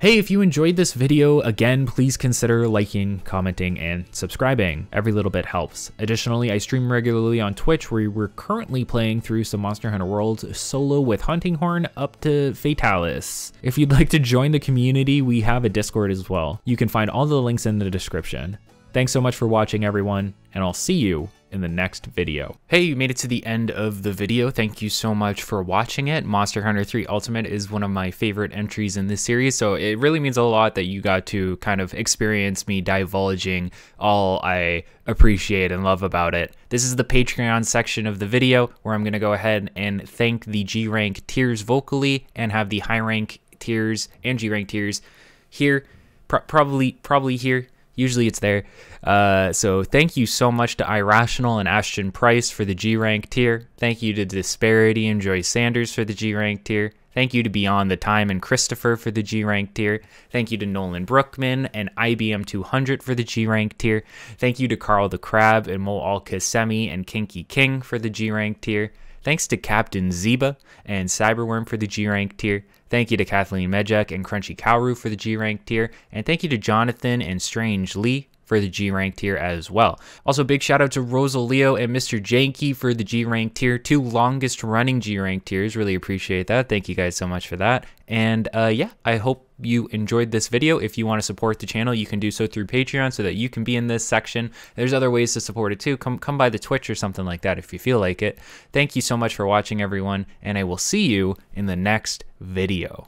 Hey, if you enjoyed this video, again, please consider liking, commenting, and subscribing. Every little bit helps. Additionally, I stream regularly on Twitch, where we're currently playing through some Monster Hunter World solo with Hunting Horn up to Fatalis. If you'd like to join the community, we have a Discord as well. You can find all the links in the description. Thanks so much for watching, everyone, and I'll see you in the next video. Hey, you made it to the end of the video. Thank you so much for watching it. Monster Hunter 3 Ultimate is one of my favorite entries in this series, so it really means a lot that you got to kind of experience me divulging all I appreciate and love about it. This is the Patreon section of the video where I'm going to go ahead and thank the G rank tiers vocally and have the high rank tiers and G rank tiers here, probably here. Usually it's there. So thank you so much to Irrational and Ashton Price for the G rank tier. Thank you to Disparity and Joy Sanders for the G rank tier. Thank you to Beyond the Time and Christopher for the G rank tier. Thank you to Nolan Brookman and IBM 200 for the G rank tier. Thank you to Carl the Crab and Mo Al-Kasemi and Kinky King for the G rank tier. Thanks to Captain Zeba and Cyberworm for the G rank tier. Thank you to Kathleen Medjek and Crunchy Cowroo for the G rank tier. And thank you to Jonathan and Strange Lee for the G rank tier as well. Also, big shout out to Rosaleo and Mr. Janky for the G rank tier, 2 longest running G rank tiers. Really appreciate that. Thank you guys so much for that. And yeah, I hope you enjoyed this video. If you want to support the channel, you can do so through Patreon so that you can be in this section. There's other ways to support it too. Come by the Twitch or something like that if you feel like it. Thank you so much for watching, everyone, and I will see you in the next video.